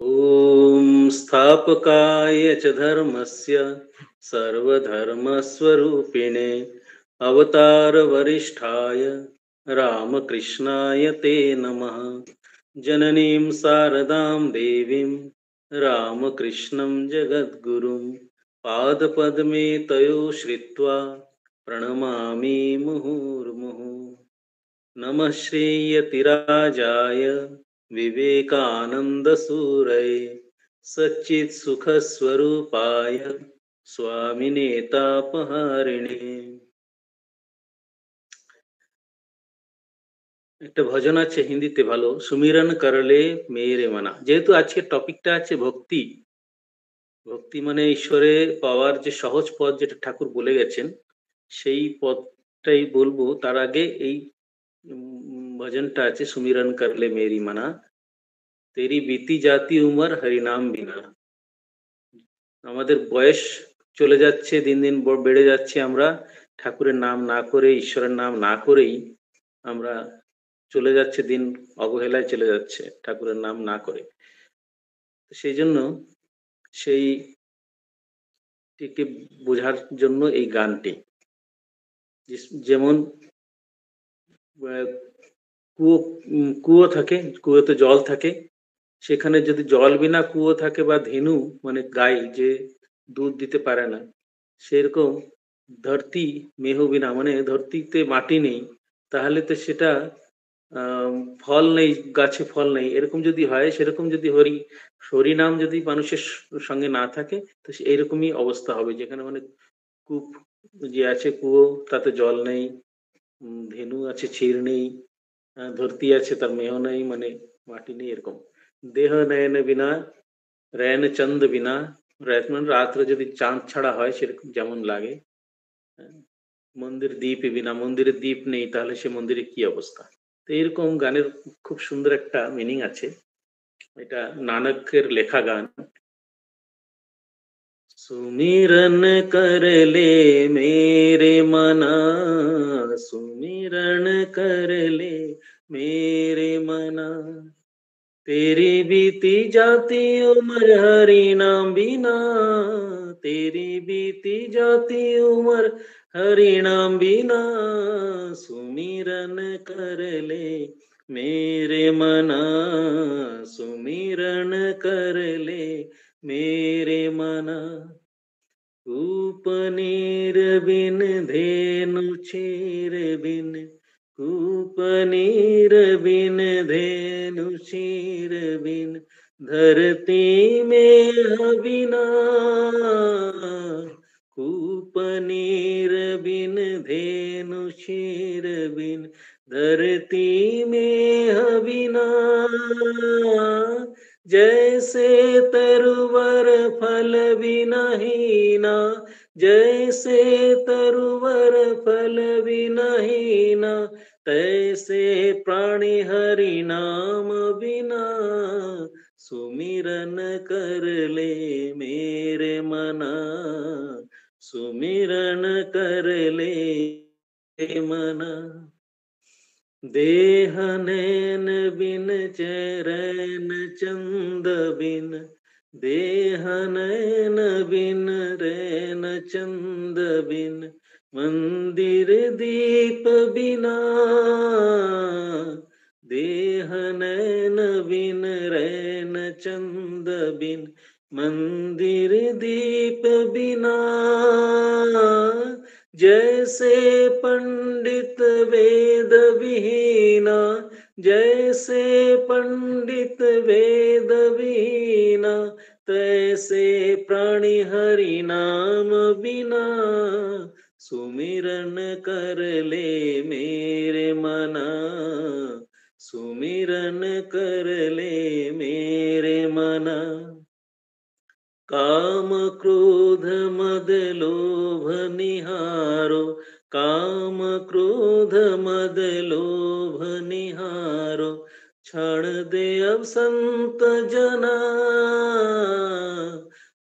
ॐ स्थापकाय च धर्मस्य सर्वधर्मस्वरूपिणे अवतारवरिष्ठाय रामकृष्णाय ते नमः। जननीं शारदां देवीं रामकृष्णं जगद्गुरुं पादपद्मे तयो श्रित्वा प्रणमामि मुहुर्मुहुः। नमः श्रीयतिराजाय विवेकानन्दसूरये सच्चित्सुखस्वरूपाय स्वामिने तापहारिणे। একটা ভজন আছে হিন্দিতে ভালো, সুমিরন করলে মেরে মানা। যেহেতু আজকে টপিকটা আছে ভক্তি, ভক্তি মানে ঈশ্বরে পাওয়ার যে সহজ পথ যেটা ঠাকুর বলে গেছেন, সেই পথটাই বলবো। তার আগে এই ভজনটা আছে, সুমিরন করলে মেরি মানা, তেরি বিতি জাতি উমর হরিনাম বিনা। আমাদের বয়স চলে যাচ্ছে, দিন দিন বেড়ে যাচ্ছে, আমরা ঠাকুরের নাম না করে, ঈশ্বরের নাম না করেই আমরা চলে যাচ্ছে, দিন অবহেলায় চলে যাচ্ছে ঠাকুরের নাম না করে। সেই জন্য সেইটিকে বোঝার জন্য এই গানটি। যেমন কুয়ো কুয়ো থাকে, কুয়োতে জল থাকে, সেখানে যদি জল বিনা কুয়ো থাকে বা ধেনু মানে গাই যে দুধ দিতে পারে না, সেরকম ধরতি মেহ বিনা মানে ধরতিতে মাটি নেই, তাহলে তো সেটা ফল নেই, গাছে ফল নেই, এরকম যদি হয়, সেরকম যদি হরি নাম যদি মানুষের সঙ্গে না থাকে, তো এইরকমই অবস্থা হবে, যেখানে মানে কূপ যে আছে কুয়ো, তাতে জল নেই, ধেনু আছে ক্ষীর নেই, ধরতি আছে তার মেহ নেই মানে মাটি নেই, এরকম। দেহ নয়ন বিনা রैन চন্দ বিনা, মানে রাত্রে যদি চাঁদ ছাড়া হয় সেরকম যেমন লাগে। মন্দির দ্বীপ বিনা, মন্দিরের দ্বীপ নেই, তাহলে সে মন্দিরে কি অবস্থা। তো এরকম গানের খুব সুন্দর একটা মিনিং আছে। এটা নানকের লেখা গান। सुमिरन कर ले मेरे मना, सुमिरन कर ले मेरे मना, तेरी बीती जाती उम्र हरि नाम बिना, तेरी बीती जाती उम्र हरि नाम बिना, सुमिरन कर ले मेरे मना, सुमिरन कर ले मेरे मना, कूपनीर बिन धेनु क्षीर बिन, कूपनीर बिन धेनु क्षीर बिन, धरती में बिना, कूपनीर बिन धेनु क्षीर बिन, धरती में बिना, जैसे तरुवर फल बिना हीना, जैसे तरुवर फल बिना हीना, तैसे प्राणी हरि नाम बिना, सुमिरन कर ले मेरे मना, सुमिरन कर ले मना, देह नैन बिन चैरैन चंद बिन, देह नैन बिन रैन चंद बिन, मंदिर दीप बिना, देह नैन बिन रैन चंद बिन, मंदिर दीप बिना, जैसे पंडित वेद विहीना, जैसे पंडित वेद विहीना, तैसे प्राणी हरि नाम बिना, सुमिरन कर ले मेरे मना, सुमिरन कर ले मेरे मना, काम क्रोध मद लोभ निहारो, काम क्रोध मद लोभ निहारो, क्षण दे अब संत जना,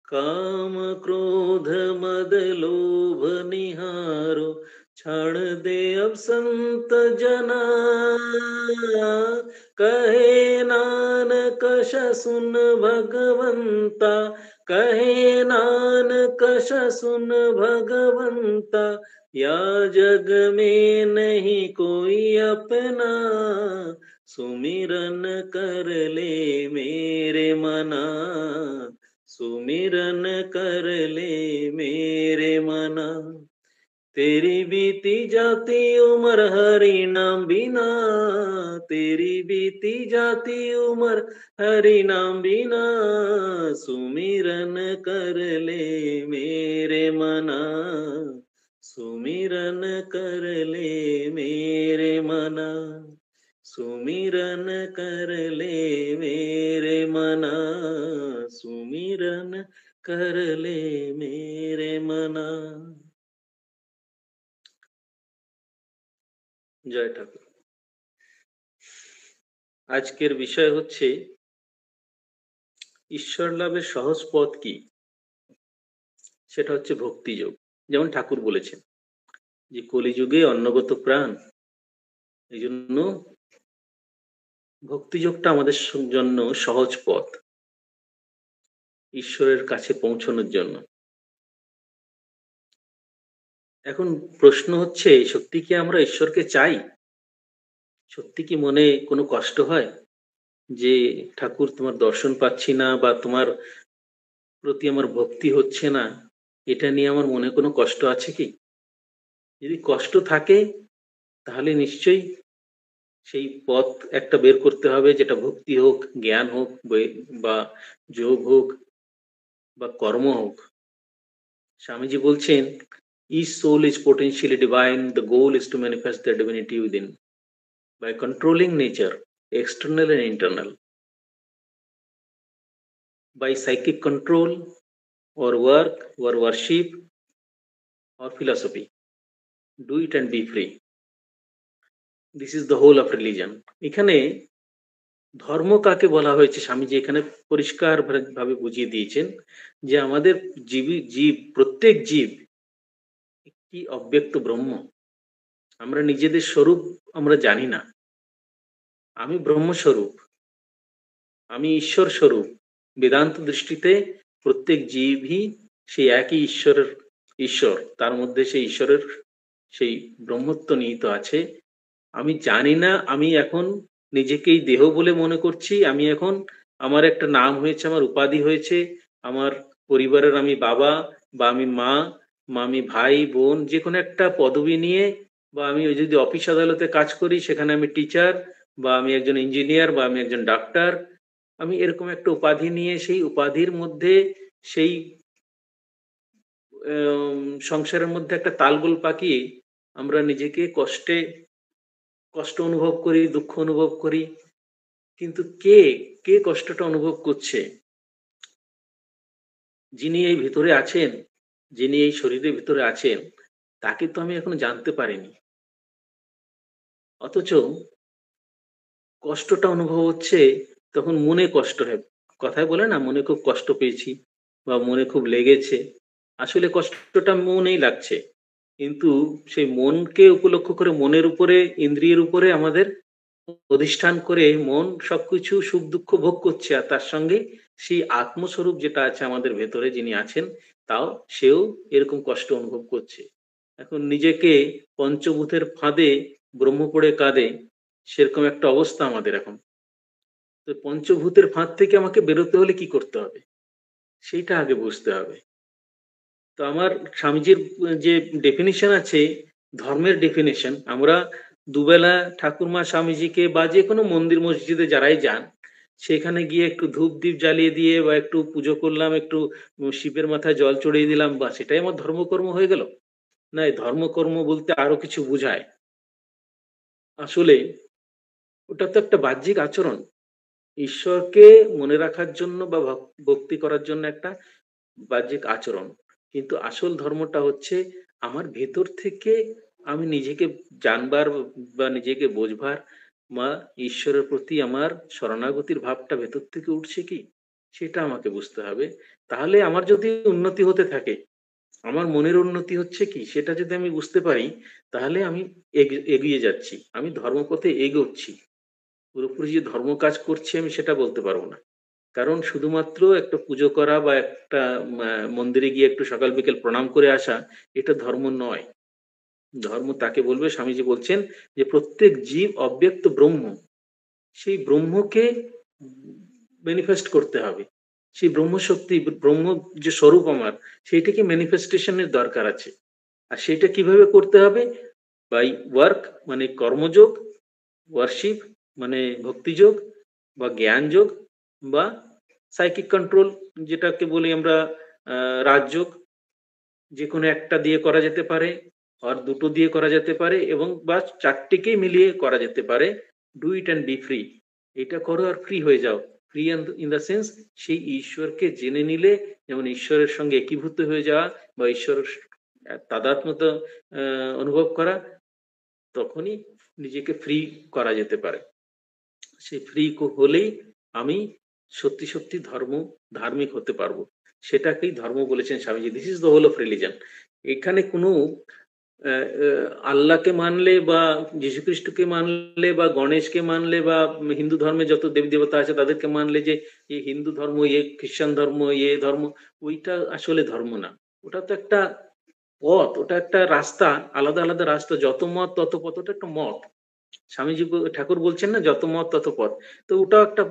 काम क्रोध मद लोभ निहारो, क्षण दे अब संत जना, कहे नानक सुन भगवंता, कहे नानक सुन भगवंता, या जग में नहीं कोई अपना, सुमिरन कर ले मेरे मना, सुमिरन कर ले मेरे मना। तेरी बीती जाती उम्र हरि नाम बिना, तेरी बीती जाती उम्र हरि नाम बिना, सुमिरन कर ले मेरे मना, सुमिरन कर ले मेरे मना, सुमिरन कर ले मेरे मना, सुमिरन कर ले मेरे मना। জয় ঠাকুর। আজকের বিষয় হচ্ছে ঈশ্বর লাভের সহজ পথ কি? সেটা হচ্ছে ভক্তিযোগ। যেমন ঠাকুর বলেছেন যে কলিযুগে অন্নগত প্রাণ, এই জন্য ভক্তিযোগটা আমাদের জন্য সহজ পথ ঈশ্বরের কাছে পৌঁছানোর জন্য। এখন প্রশ্ন হচ্ছে, সত্যি কি আমরা ঈশ্বরকে চাই? সত্যি কি মনে কোনো কষ্ট হয় যে ঠাকুর তোমার দর্শন পাচ্ছি না, বা তোমার প্রতি আমার ভক্তি হচ্ছে না, এটা নিয়ে আমার মনে কোনো কষ্ট আছে কি? যদি কষ্ট থাকে তাহলে নিশ্চয়ই সেই পথ একটা বের করতে হবে, যেটা ভক্তি হোক, জ্ঞান হোক, বা যোগ হোক, বা কর্ম হোক। স্বামীজি বলছেন, each soul is potentially divine, the goal is to manifest their divinity within by controlling nature, external and internal, by psychic control or work or worship or philosophy. Do it and be free. This is the whole of religion. এখানে ধর্ম কাকে বলা হয়েছে স্বামীজি এখানে পরিষ্কার ভাবে বুঝিয়ে দিয়েছেন যে আমাদের জীব, প্রত্যেক জীব একটি অব্যক্ত ব্রহ্ম। আমরা নিজেদের স্বরূপ আমরা জানি না। আমি ব্রহ্মস্বরূপ, আমি ঈশ্বর স্বরূপ। বেদান্ত দৃষ্টিতে প্রত্যেক জীবই সেই একই ঈশ্বর, তার মধ্যে সেই ঈশ্বরের সেই ব্রহ্মত্ব নিহিত আছে। আমি জানি না, আমি এখন নিজেকেই দেহ বলে মনে করছি। আমি এখন, আমার একটা নাম হয়েছে, আমার উপাধি হয়েছে, আমার পরিবারের আমি বাবা, বা আমি মা, আমি ভাই বোন, যে কোনো একটা পদবি নিয়ে, বা আমি যদি অফিস আদালতে কাজ করি সেখানে আমি টিচার, বা আমি একজন ইঞ্জিনিয়ার, বা আমি একজন ডাক্তার, আমি এরকম একটা উপাধি নিয়ে সেই উপাধির মধ্যে সেই সংসারের মধ্যে একটা তালগোল পাকিয়ে আমরা নিজেকে কষ্ট অনুভব করি, দুঃখ অনুভব করি। কিন্তু কে কে কষ্টটা অনুভব করছে? যিনি এই ভিতরে আছেন, যিনি এই শরীরের ভিতরে আছেন, তাকে তো আমি এখনো জানতে পারিনি। অথচ কষ্টটা অনুভব হচ্ছে, তখন মনে কষ্ট হয়। কথায় বলে না, মনে খুব কষ্ট পেয়েছি বা মনে খুব লেগেছে। আসলে কষ্টটা মনেই লাগছে, কিন্তু সেই মনকে উপলক্ষ করে, মনের উপরে, ইন্দ্রিয়ের উপরে আমাদের অধিষ্ঠান করে মন সবকিছু সুখ দুঃখ ভোগ করছে, আর তার সঙ্গে সেই আত্মস্বরূপ যেটা আছে আমাদের ভেতরে, যিনি আছেন, সেও এরকম কষ্ট অনুভব করছে। এখন নিজেকে পঞ্চভূতের ফাঁদে ব্রহ্ম পড়ে কাঁদে, সেরকম একটা অবস্থা আমাদের এখন। তো পঞ্চভূতের ফাঁদ থেকে আমাকে বেরোতে হলে কি করতে হবে, সেইটা আগে বুঝতে হবে। তো আমার স্বামীজির যে ডেফিনিশন আছে, ধর্মের ডেফিনেশন, আমরা দুবেলা ঠাকুরমা স্বামীজিকে বা যে কোনো মন্দির মসজিদে যারাই যান, সেখানে গিয়ে একটু ধূপ দ্বীপ জ্বালিয়ে দিয়ে বা একটু পুজো করলাম, একটু শিবের মাথায় জল চড়িয়ে দিলাম, বা সেটাই আমার ধর্মকর্ম হয়ে গেল? না, এই ধর্মকর্ম বলতে আরো কিছু বোঝায়। আসলে ওটা তো একটা বাহ্যিক আচরণ, ঈশ্বরকে মনে রাখার জন্য বা ভক্তি করার জন্য একটা বাহ্যিক আচরণ। কিন্তু আসল ধর্মটা হচ্ছে আমার ভেতর থেকে আমি নিজেকে জানবার বা নিজেকে বোঝবার, বা ঈশ্বরের প্রতি আমার শরণাগতির ভাবটা ভেতর থেকে উঠছে কি, সেটা আমাকে বুঝতে হবে। তাহলে আমার যদি উন্নতি হতে থাকে, আমার মনের উন্নতি হচ্ছে কি সেটা যদি আমি বুঝতে পারি, তাহলে আমি এগিয়ে যাচ্ছি, আমি ধর্মপথে এগোচ্ছি। পুরোপুরি যে ধর্ম কাজ করছি আমি সেটা বলতে পারবো না। কারণ শুধুমাত্র একটা পুজো করা বা একটা মন্দিরে গিয়ে একটু সকাল বিকেল প্রণাম করে আসা, এটা ধর্ম নয়। ধর্ম তাকে বলবে, স্বামীজি বলছেন যে প্রত্যেক জীব অব্যক্ত ব্রহ্ম, সেই ব্রহ্মকে ম্যানিফেস্ট করতে হবে। সেই ব্রহ্মশক্তি, ব্রহ্ম যে স্বরূপ আমার, সেইটাকে ম্যানিফেস্টেশনের দরকার আছে। আর সেটা কিভাবে করতে হবে? বাই ওয়ার্ক মানে কর্মযোগ, ওয়ার্শিপ মানে ভক্তিযোগ বা জ্ঞানযোগ, বা সাইকিক কন্ট্রোল যেটাকে বলি আমরা রাজযোগ। যে কোনো একটা দিয়ে করা যেতে পারে, আর দুটো দিয়ে করা যেতে পারে, এবং বা চারটিকেই মিলিয়ে করা যেতে পারে। Do it and be free. এটা করো আর ফ্রি হয়ে যাও। ফ্রি ইন দ্য সেন্স, সেই ঈশ্বরকে জেনে নিলে, যেমন ঈশ্বরের সঙ্গে একীভূত হয়ে যাওয়া বা ঈশ্বরের তাদাত্ম্যতা অনুভব করা, তখনই নিজেকে ফ্রি করা যেতে পারে। সেই ফ্রি হলেই আমি সত্যি সত্যি ধার্মিক হতে পারবো। সেটাকেই ধর্ম বলেছেন Swamiji, this is the whole of religion. এখানে কোনো আল্লাহকে মানলে বা যীশু খ্রিস্টকে মানলে বা গণেশকে মানলে বা হিন্দু ধর্মে যত দেব দেবতা আছে তাদেরকে মানলে যে এই হিন্দু ধর্ম, এ খ্রিস্টান ধর্ম, এ ধর্ম, ওইটা আসলে ধর্ম না। ওটা তো একটা পথ, ওটা একটা রাস্তা, আলাদা আলাদা রাস্তা। যত মত তত পথ, ওটা একটা মত। স্বামীজি ঠাকুর বলছেন না, যত মত তত পথ। তো ওটাও একটা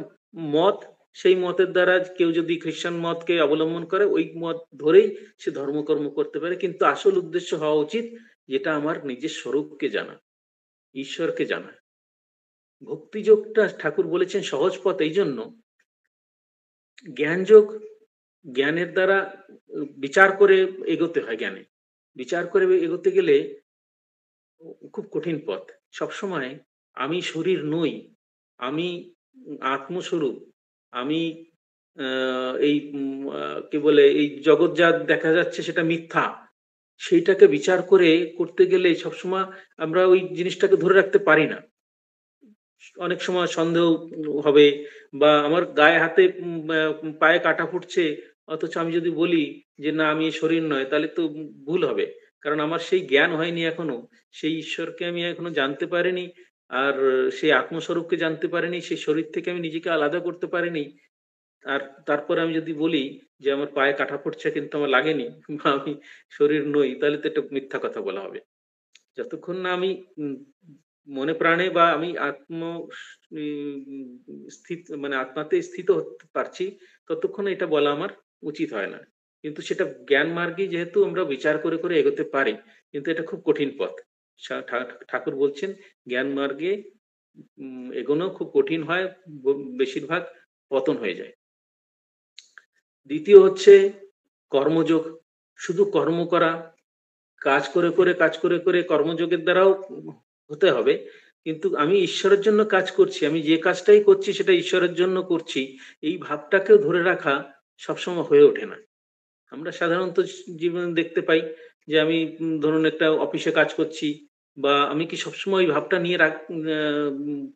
মত। সেই মতের দ্বারা কেউ যদি খ্রিস্টান মতকে অবলম্বন করে, ওই মত ধরেই সে ধর্মকর্ম করতে পারে। কিন্তু আসল উদ্দেশ্য হওয়া উচিত যেটা আমার নিজের স্বরূপকে জানা, ঈশ্বরকে জানা। ভক্তিযোগটা ঠাকুর বলেছেন সহজ পথ এই জন্য। জ্ঞানযোগ, জ্ঞানের দ্বারা বিচার করে এগোতে হয়। জ্ঞানে বিচার করে এগোতে গেলে খুব কঠিন পথ। সবসময় আমি শরীর নই, আমি আত্মস্বরূপ, আমি এই কি বলে, এই জগৎ যা দেখা যাচ্ছে সেটা মিথ্যা, সেইটাকে বিচার করে করতে গেলে সবসময় আমরা ওই জিনিসটাকে ধরে রাখতে পারি না। অনেক সময় সন্দেহ হবে, বা আমার গায়ে হাতে পায়ে কাটা ফুটছে, অথচ আমি যদি বলি যে না আমি এই শরীর নয়, তাহলে তো ভুল হবে। কারণ আমার সেই জ্ঞান হয়নি এখনো, সেই ঈশ্বরকে আমি এখনো জানতে পারিনি, আর সেই আত্মস্বরূপকে জানতে পারিনি, সেই শরীর থেকে আমি নিজেকে আলাদা করতে পারিনি। আর তারপরে আমি যদি বলি যে আমার পায়ে কাটা ফুটছে কিন্তু আমার লাগেনি, বা আমি শরীর নই, তাহলে তো এটা মিথ্যা কথা বলা হবে। যতক্ষণ না আমি মনে প্রাণে বা আমি স্থিত মানে আত্মাতে স্থিত হতে পারছি, ততক্ষণ এটা বলা আমার উচিত হয় না। কিন্তু সেটা জ্ঞান মার্গে যেহেতু আমরা বিচার করে করে এগোতে পারি, কিন্তু এটা খুব কঠিন পথ। ঠাকুর বলছেন জ্ঞান মার্গে এগোনো খুব কঠিন হয়, বেশিরভাগ পতন হয়ে যায়। দ্বিতীয় হচ্ছে কর্মযোগ। শুধু কর্ম করা, কাজ করে করে কাজ করে করে কর্মযোগের দ্বারাও হতে হবে। কিন্তু আমি ঈশ্বরের জন্য কাজ করছি, আমি যে কাজটাই করছি সেটা ঈশ্বরের জন্য করছি, এই ভাবটাকেও ধরে রাখা সবসময় হয়ে ওঠে না। আমরা সাধারণত জীবনে দেখতে পাই যে আমি ধরুন একটা অফিসে কাজ করছি, বা আমি কি সবসময় ওই ভাবটা নিয়ে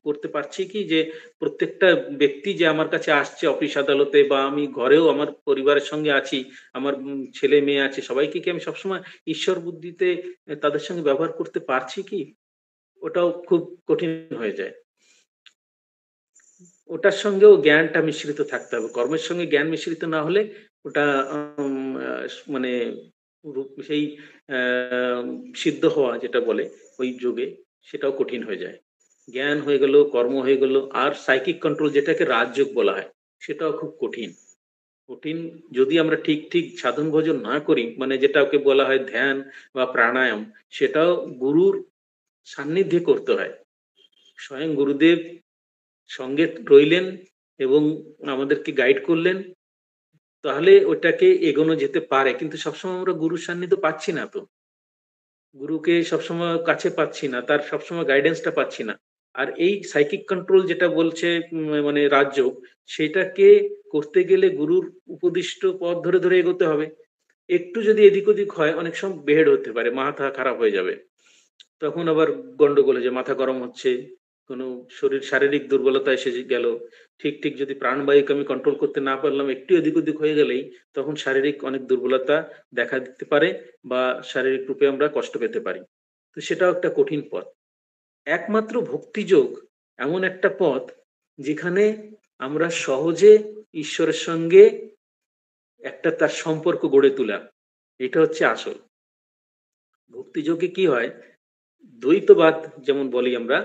করতে পারছি কি যে প্রত্যেকটা ব্যক্তি যে আমার কাছে আসছে অফিস আদালতে, বা আমি ঘরেও আমার পরিবারের সঙ্গে আছি, আমার ছেলে মেয়ে আছে, সবাইকে কি আমি সবসময় ঈশ্বর বুদ্ধিতে তাদের সঙ্গে ব্যবহার করতে পারছি কি? ওটাও খুব কঠিন হয়ে যায়। ওটার সঙ্গেও জ্ঞানটা মিশ্রিত থাকতে হবে। কর্মের সঙ্গে জ্ঞান মিশ্রিত না হলে ওটা মানে সেই সিদ্ধ হওয়া যেটা বলে ওই যুগে, সেটাও কঠিন হয়ে যায়। জ্ঞান হয়ে গেল, কর্ম হয়ে গেল, আর সাইকিক কন্ট্রোল যেটাকে রাজযোগ বলা হয়, সেটাও খুব কঠিন। কঠিন যদি আমরা ঠিক ঠিক সাধন ভোজন না করি, মানে যেটাকে বলা হয় ধ্যান বা প্রাণায়াম, সেটাও গুরুর সান্নিধ্যে করতে হয়। স্বয়ং গুরুদেব সঙ্গে রইলেন এবং আমাদেরকে গাইড করলেন, তাহলে ওটাকে এগোনো যেতে পারে। কিন্তু সবসময় আমরা গুরুর সান্নিধ্য পাচ্ছি না তো, গুরুকে সবসময় কাছে পাচ্ছি না, তার সবসময় গাইডেন্সটা পাচ্ছি না। আর এই সাইকিক কন্ট্রোল যেটা বলছে মানে রাজযোগ, সেটাকে করতে গেলে গুরুর উপদিষ্ট পথ ধরে ধরে এগোতে হবে। একটু যদি এদিক ওদিক হয়, অনেক সময় বেহেড হতে পারে, মাথা খারাপ হয়ে যাবে। তখন আবার গন্ডগোল, যে মাথা গরম হচ্ছে, কোনো শরীর শারীরিক দুর্বলতা এসে গেল, ঠিক ঠিক যদি প্রাণবায়ুকে আমি কন্ট্রোল করতে না পারলাম, একটু এদিক ওদিক হয়ে গেলেই তখন শারীরিক অনেক দুর্বলতা দেখা দিতে পারে বা শারীরিক রূপে আমরা কষ্ট পেতে পারি। তো সেটাও একটা কঠিন পথ। একমাত্র ভক্তিযোগ এমন একটা পথ যেখানে আমরা সহজে ঈশ্বরের সঙ্গে একটা তার সম্পর্ক গড়ে তোলা। এটা হচ্ছে আসল। ভক্তিযোগে কি হয়? দ্বৈতবাদ যেমন বলি আমরা,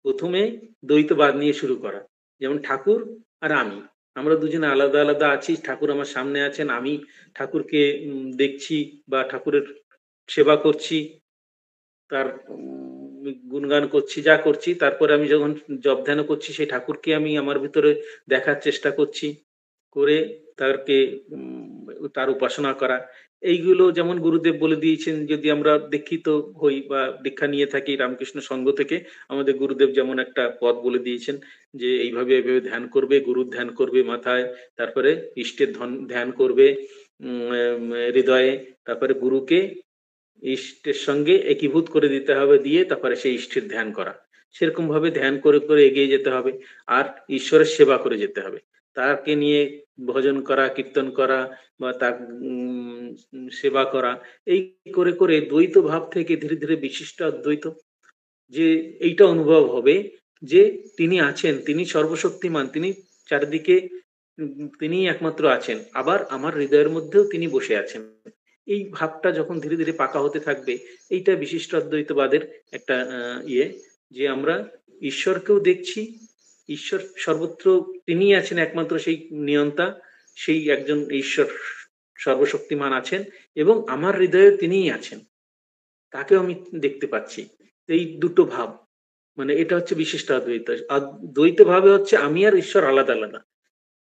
১ম এ দ্বৈতবাদ নিয়ে শুরু করা। যেমন ঠাকুর আর আমি। আমরা দুজনে আলাদা, আলাদা আছি। ঠাকুর আমার সামনে আছেন। আমি ঠাকুরকে দেখছি বা ঠাকুরের সেবা করছি। তার গুণগান করছি, যা করছি। তারপরে আমি যখন জপ ধ্যানও করছি, সেই ঠাকুরকে আমি আমার ভিতরে দেখার চেষ্টা করছি। করে তাকে তার উপাসনা করা। এইগুলো যেমন গুরুদেব বলে দিয়েছেন, যদি আমরা দীক্ষিত হই বা দীক্ষা নিয়ে থাকি রামকৃষ্ণ সংঘ থেকে, আমাদের গুরুদেব যেমন একটা পথ বলে দিয়েছেন যে এইভাবে, এইভাবে ধ্যান করবে, গুরুর ধ্যান করবে মাথায়, তারপরে ইষ্টের ধ্যান করবে হৃদয়ে, তারপরে গুরুকে ইষ্টের সঙ্গে একীভূত করে দিতে হবে, দিয়ে তারপরে সেই ইষ্টের ধ্যান করা। সেরকম ভাবে ধ্যান করে, করে এগিয়ে যেতে হবে। আর ঈশ্বরের সেবা করে যেতে হবে। তাকে নিয়ে ভজন করা, কীর্তন করা বা তার সেবা করা। এই করে, করে দ্বৈত ভাব থেকে ধীরে, ধীরে বিশিষ্ট অদ্বৈত, যে এইটা অনুভব হবে যে তিনি আছেন, তিনি সর্বশক্তিমান, তিনি চারিদিকে, তিনিই একমাত্র আছেন। আবার আমার হৃদয়ের মধ্যেও তিনি বসে আছেন। এই ভাবটা যখন ধীরে, ধীরে পাকা হতে থাকবে, এইটা বিশিষ্ট অদ্বৈতবাদের একটা ইয়ে, যে আমরা ঈশ্বরকেও দেখছি, ঈশ্বর সর্বত্র, তিনিই আছেন একমাত্র সেই নিয়ন্তা, সেই একজন ঈশ্বর সর্বশক্তিমান আছেন এবং আমার হৃদয়ে তিনিই আছেন। তাকেও আমি দেখতে পাচ্ছি। এই দুটো ভাব, মানে এটা হচ্ছে বিশিষ্ট অদ্বৈত। দ্বৈত ভাবে হচ্ছে আমি আর ঈশ্বর আলাদা, আলাদা।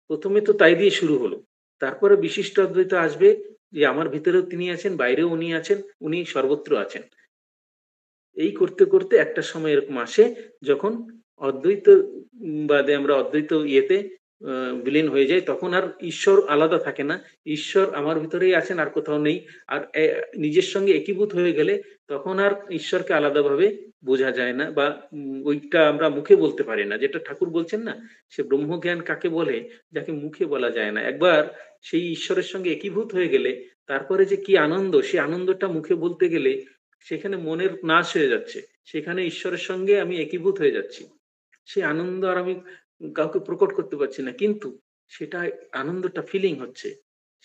১ম এ তো তাই দিয়ে শুরু হলো। তারপরে বিশিষ্ট অদ্বৈত আসবে যে আমার ভিতরেও তিনি আছেন, বাইরেও উনি আছেন, উনি সর্বত্র আছেন। এই করতে, করতে একটা সময় এরকম আসে যখন অদ্বৈত বাদে আমরা অদ্বৈত ইয়েতে আ বিলীন হয়ে যাই, তখন আর ঈশ্বর আলাদা থাকে না। ঈশ্বর আমার ভিতরেই আছেন, আর কোথাও নেই। আর নিজের সঙ্গে একীভূত হয়ে গেলে তখন আর ঈশ্বরকে আলাদাভাবে বোঝা যায় না বা ওইটা আমরা মুখে বলতে পারি না। যেটা ঠাকুর বলছেন না? সে ব্রহ্মজ্ঞান কাকে বলে? যাকে মুখে বলা যায় না। একবার সেই ঈশ্বরের সঙ্গে একীভূত হয়ে গেলে তারপরে যে কি আনন্দ, সেই আনন্দটা মুখে বলতে গেলে সেখানে মনের নাশ হয়ে যাচ্ছে। সেখানে ঈশ্বরের সঙ্গে আমি একীভূত হয়ে যাচ্ছি। সেই আনন্দ আর আমি কাউকে প্রকট করতে পারছি না। কিন্তু সেটা, আনন্দটা ফিলিং হচ্ছে।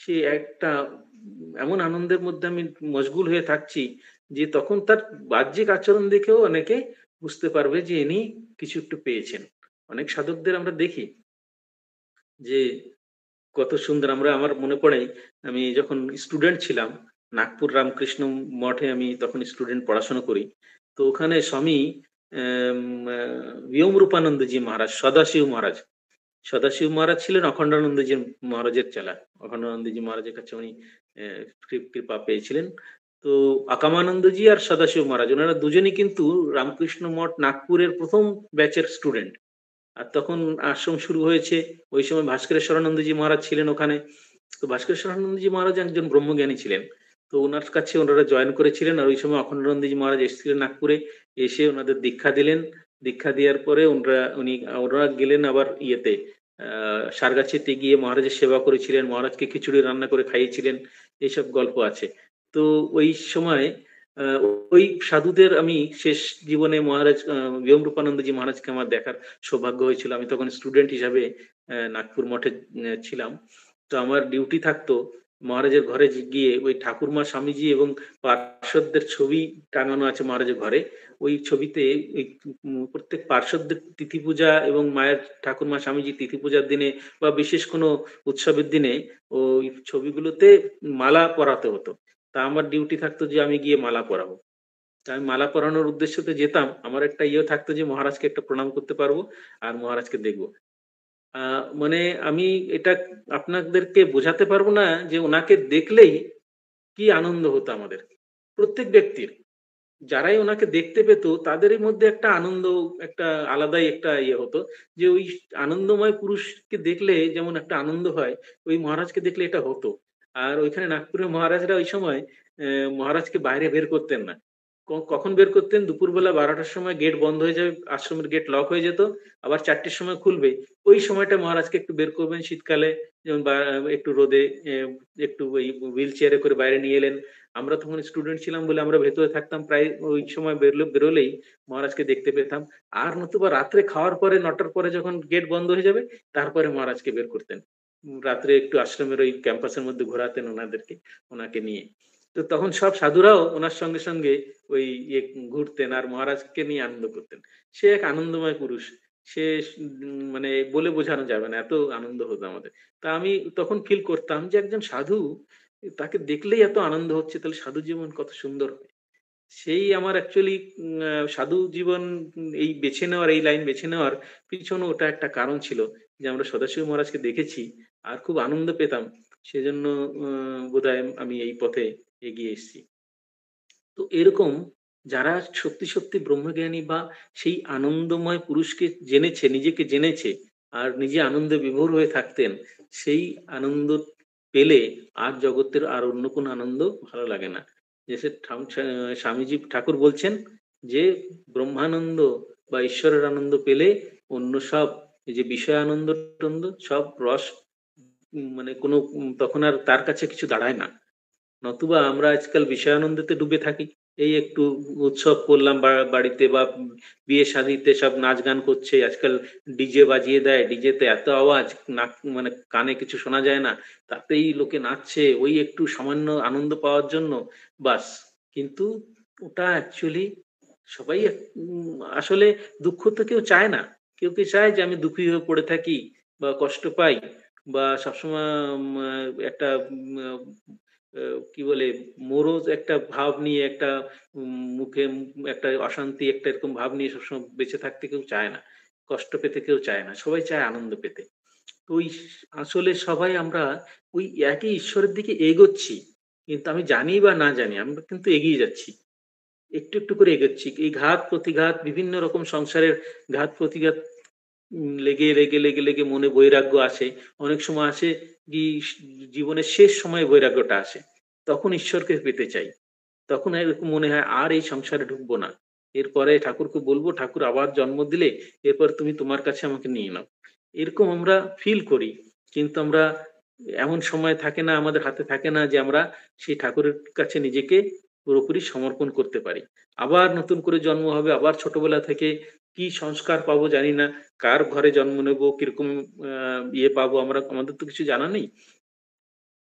সে একটা এমন আনন্দের মধ্যে আমি মশগুল হয়ে থাকছি যে তখন তার বাহ্যিক আচরণ দেখেও অনেকে বুঝতে পারবে যে ইনি কিছু একটু পেয়েছেন। অনেক সাধকদের আমরা দেখি যে কত সুন্দর, আমার মনে পড়ে আমি যখন স্টুডেন্ট ছিলাম, নাগপুর রামকৃষ্ণ মঠে আমি তখন স্টুডেন্ট পড়াশোনা করি। তো ওখানে স্বামী অ্যাম আ বিয়ম রূপানন্দজি মহারাজ, সদাশিব মহারাজ। সদাশিব মহারাজ ছিলেন অখণ্ডানন্দজি মহারাজের চেলা। অখণ্ডানন্দজি মহারাজের কাছে উনি কৃপা পেয়েছিলেন। তো আকামানন্দজি আর সদাশিব মহারাজ, উনারা দুজনই কিন্তু রামকৃষ্ণ মঠ নাগপুরের ১ম ব্যাচের স্টুডেন্ট। আর তখন আশ্রম শুরু হয়েছে। ওই সময় ভাস্করেশ্বরানন্দজি মহারাজ ছিলেন ওখানে। তো ভাস্করেশ্বরানন্দজি মহারাজ একজন ব্রহ্মজ্ঞানী ছিলেন। তো উনার কাছে ওনারা জয়েন করেছিলেন। আর ওই সময় অখণ্ডানন্দজি মহারাজ এসেছিলেন নাগপুরে। এসে ওনাদের দীক্ষা দিলেন। দীক্ষা দেওয়ার পরে ওনারা গেলেন আবার ইয়েতে, সারগাছিতে গিয়ে মহারাজের সেবা করেছিলেন। মহারাজকে খিচুড়ি রান্না করে খাইয়েছিলেন। এইসব গল্প আছে। তো ওই সময় আ ওই সাধুদের আমি শেষ জীবনে মহারাজ বিয়ম রূপানন্দজি মহারাজকে আমার দেখার সৌভাগ্য হয়েছিল। আমি তখন স্টুডেন্ট হিসাবে নাগপুর মঠে ছিলাম। তো আমার ডিউটি থাকতো মহারাজের ঘরে গিয়ে ওই ঠাকুরমা, স্বামীজি এবং পার্ষদদের ছবি টাঙানো আছে মহারাজের ঘরে। ওই ছবিতে এই প্রত্যেক পার্ষদদের তিথি পূজা এবং মায়ের, ঠাকুরমা, স্বামীজির তিথি পূজার দিনে বা বিশেষ কোনো উৎসবের দিনে ওই ছবিগুলোতে মালা পরাতে হতো। তা আমার ডিউটি থাকতো যে আমি গিয়ে মালা পরাবো। তা আমি মালা পরানোর উদ্দেশ্যে যেতাম। আমার একটা ইয়ে থাকতো যে মহারাজকে একটা প্রণাম করতে পারবো আর মহারাজকে দেখব। আ মানে আমি এটা আপনাদেরকে বোঝাতে পারবো না যে উনাকে দেখলেই কি আনন্দ হতো আমাদের। প্রত্যেক ব্যক্তির। যারাই উনাকে দেখতে পেত তাদেরই মধ্যে একটা আনন্দ, একটা আলাদাই একটা ইয়ে হতো। যে ওই আনন্দময় পুরুষকে দেখলে যেমন একটা আনন্দ হয়, ওই মহারাজকে দেখলে এটা হতো। আর ওইখানে নাগপুরের মহারাজরা ওই সময় মহারাজকে বাইরে বের করতেন না। কখন বের করতেন? দুপুরবেলা 12টার সময় গেট বন্ধ হয়ে যাবে, আশ্রমের গেট লক হয়ে যেত। আবার 4টের সময় খুলবে। ওই সময়টা মহারাজকে একটু বের করবেন শীতকালে, যেমন একটু রোদে একটু ওই হুইল চেয়ারে করে বাইরে নিয়ে এলেন। আমরা তখন স্টুডেন্ট ছিলাম বলে আমরা ভেতরে থাকতাম, প্রায় ওই সময় বেরোলেই মহারাজকে দেখতে পেতাম। আর নতুবা রাত্রে খাওয়ার পরে 9টার পরে যখন গেট বন্ধ হয়ে যাবে, তারপরে মহারাজকে বের করতেন। রাত্রে একটু আশ্রমের ওই ক্যাম্পাসের মধ্যে ঘোরাতেন ওনাকে নিয়ে। তো তখন সব সাধুরাও ওনার সঙ্গে সঙ্গে ওই ঘুরতেন আর মহারাজকে নিয়ে আনন্দ করতেন। সে এক আনন্দময় পুরুষ। সে মানে বলে বোঝানো যাবে না, এত আনন্দ হতো আমাদের। তা আমি তখন ফিল করতাম যে একজন সাধু, তাকে দেখলেই এত আনন্দ হচ্ছে, তাহলে সাধু জীবন কত সুন্দর হয়। সেই আমার অ্যাকচুয়ালি সাধু জীবন, এই বেছে নেওয়ার, এই লাইন বেছে নেওয়ার পিছনে ওটা একটা কারণ ছিল, যে আমরা সদাশিব মহারাজকে দেখেছি আর খুব আনন্দ পেতাম। সেজন্য বোধহয় আমি এই পথে এগিয়ে এসেছি। তো এরকম যারা সত্যি সত্যি ব্রহ্মজ্ঞানী বা সেই আনন্দময় পুরুষকে জেনেছে, নিজেকে জেনেছে আর নিজে আনন্দে বিভোর হয়ে থাকতেন, সেই আনন্দ পেলে আর জগতের আর অন্য কোনো আনন্দ ভালো লাগে না। জেসে স্বামীজি ঠাকুর বলছেন যে ব্রহ্মানন্দ বা ঈশ্বরের আনন্দ পেলে অন্য সব, এই যে বিষয় আনন্দ টন্দ সব রস, মানে কোনো তখন আর তার কাছে কিছু দাঁড়ায় না। নতুবা আমরা আজকাল বিষয়ানন্দতে ডুবে থাকি। এই একটু উৎসব করলাম বাড়িতে, বা বিয়ে শাদিতে সব নাচ গান করছে আজকাল, ডিজে বাজিয়ে দেয়, ডিজেতে এত আওয়াজ, নাক মানে কানে কিছু শোনা যায় না, তাতেই লোকে নাচছে ওই একটু সামান্য আনন্দ পাওয়ার জন্য, বাস। কিন্তু ওটা অ্যাকচুয়ালি সবাই আসলে দুঃখ তো কেউ চায় না। কেউ কি চায় যে আমি দুঃখী হয়ে পড়ে থাকি বা কষ্ট পাই, বা সবসময় একটা কি বলে, মোরজ একটা ভাব নিয়ে, একটা মুখে একটা অশান্তি, একটা এরকম ভাব নিয়ে সবসময় বেঁচে থাকতে কেউ চায় না। কষ্ট পেতে কেউ চায় না, সবাই চায় আনন্দ পেতে। তো ওই আসলে সবাই আমরা ওই একই ঈশ্বরের দিকে এগোচ্ছি, কিন্তু আমি জানি বা না জানি আমরা কিন্তু এগিয়ে যাচ্ছি, একটু একটু করে এগোচ্ছি। এই ঘাত প্রতিঘাত, বিভিন্ন রকম সংসারের ঘাত প্রতিঘাত লেগে লেগে লেগে লেগে মনে বৈরাগ্য আসে। অনেক সময় আসে কি, জীবনের শেষ সময়ে বৈরাগ্যটা আসে, তখন ঈশ্বরকে পেতে চাই। তখন এরকম মনে হয় আর এই সংসারে ঢুকবো না, এরপরে ঠাকুরকে বলবো, ঠাকুর আবার জন্ম দিলে এরপর তুমি তোমার কাছে আমাকে নিয়ে নাও, এরকম আমরা ফিল করি। কিন্তু আমরা, এমন সময় থাকে না, আমাদের হাতে থাকে না যে আমরা সেই ঠাকুরের কাছে নিজেকে পুরোপুরি সমর্পণ করতে পারি। আবার নতুন করে জন্ম হবে, আবার ছোটবেলা থেকে কি সংস্কার পাবো জানি না, কার ঘরে জন্ম নেব, কিরকম ইয়ে পাবো আমরা, আমাদের তো কিছু জানা নেই।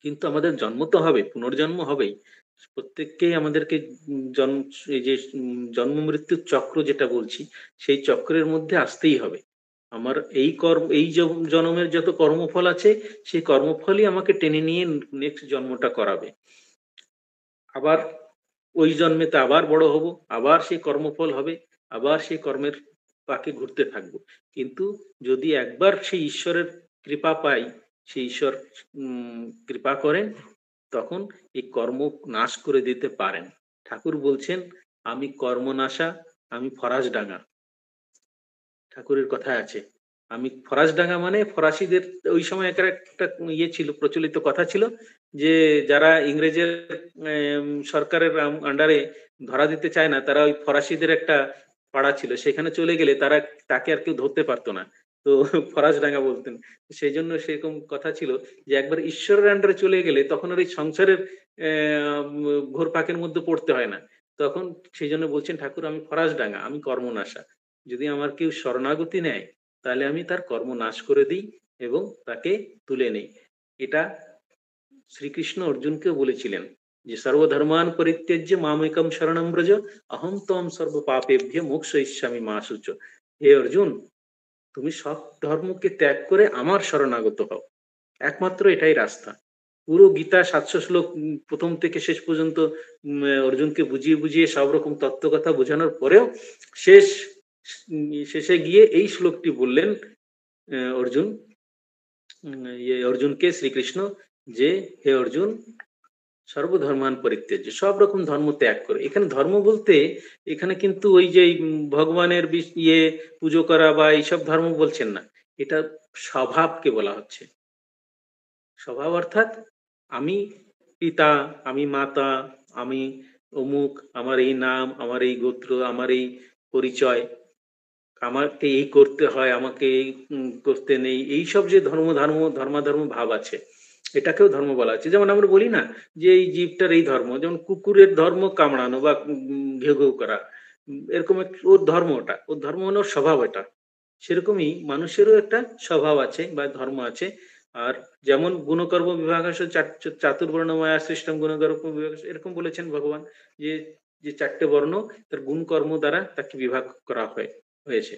কিন্তু আমাদের জন্ম তো হবে, পুনর্জন্ম হবেই। প্রত্যেককেই আমাদেরকে জন্ম, এই যে জন্ম মৃত্যুর চক্র যেটা বলছি, সেই চক্রের মধ্যে আসতেই হবে। আমার এই কর্ম, এই জন্মের যত কর্মফল আছে, সেই কর্মফলই আমাকে টেনে নিয়ে নেক্সট জন্মটা করাবে। আবার ওই জন্মেতে আবার বড় হব, আবার সেই কর্মফল হবে, আবার সেই কর্মের পাকে ঘুরতে থাকবো। কিন্তু যদি একবার সেই ঈশ্বরের কৃপা পাই, সেই ঈশ্বর কৃপা করেন, তখন এই কর্ম নাশ করে দিতে পারেন। ঠাকুর বলছেন, আমি কর্মনাশা, আমি ফরাসডাঙ্গা। ঠাকুরের কথায় আছে, আমি ফরাসডাঙ্গা মানে ফরাসিদের ওই সময় একটা ইয়ে ছিল, প্রচলিত কথা ছিল যে যারা ইংরেজের সরকারের আন্ডারে ধরা দিতে চায় না, তারা ওই ফরাসিদের একটা পাড়া ছিল, সেখানে চলে গেলে তারা, তাকে আর কেউ ধরতে পারতো না। তো ফরাসডাঙ্গা বলতেন। সেই জন্য সেরকম কথা ছিল যে একবার ঈশ্বরের আন্ডারে চলে গেলে তখন আর এই সংসারের ঘোর পাকের মধ্যে পড়তে হয় না। তখন সেই জন্য বলছেন ঠাকুর, আমি ফরাসডাঙ্গা, আমি কর্মনাশা। যদি আমার কেউ শরণাগতি নেয়, তাহলে আমি তার কর্ম নাশ করে দিই এবং তাকে তুলে নেই। এটা শ্রীকৃষ্ণ অর্জুনকেও বলেছিলেন যে সর্বধর্মান পরিত্যজ্য মামেকম শরণম ব্রজ, অহম তম সর্ব পাপেভ্য মোক্ষয়িষ্যামি মা শুচ। হে অর্জুন, তুমি সব ধর্মকে ত্যাগ করে আমার শরণাগত হও, একমাত্র এটাই রাস্তা। পুরো গীতা 700 শ্লোক প্রথম থেকে শেষ পর্যন্ত অর্জুনকে বুঝিয়ে বুঝিয়ে সব রকম তত্ত্ব কথা বোঝানোর পরেও শেষ শেষে গিয়ে এই শ্লোকটি বললেন অর্জুন, অর্জুনকে শ্রীকৃষ্ণ, যে হে অর্জুন, সর্বধর্মান পরিত্যাজ্য, সব রকম ধর্ম ত্যাগ করে। এখানে ধর্ম বলতে এখানে কিন্তু ওই যে ভগবানের ইয়ে পুজো করা বা এইসব ধর্ম বলছেন না, এটা স্বভাবকে বলা হচ্ছে। স্বভাব অর্থাৎ আমি পিতা, আমি মাতা, আমি অমুক, আমার এই নাম, আমার এই গোত্র, আমার এই পরিচয়, আমাকে এই করতে হয়, আমাকে এই করতে নেই, এইসব যে ধর্মাধর্ম ভাব আছে, এটাকেও ধর্ম বলা আছে। যেমন আমরা বলি না যে এই জীবটার এই ধর্ম, যেমন কুকুরের ধর্ম কামড়ানো বা ঘেউ ঘেউ করা, এরকম ওর ধর্ম, ওর ধর্ম মানে ওর স্বভাব এটা। সেরকমই মানুষেরও একটা স্বভাব আছে বা ধর্ম আছে। আর যেমন গুণকর্ম বিভাগ চাতুর্বর্ণময় সৃষ্টম গুণকর্ম বিভাগ, এরকম বলেছেন ভগবান যে যে চারটে বর্ণ তার গুণ কর্ম দ্বারা তাকে বিভাগ করা হয়েছে।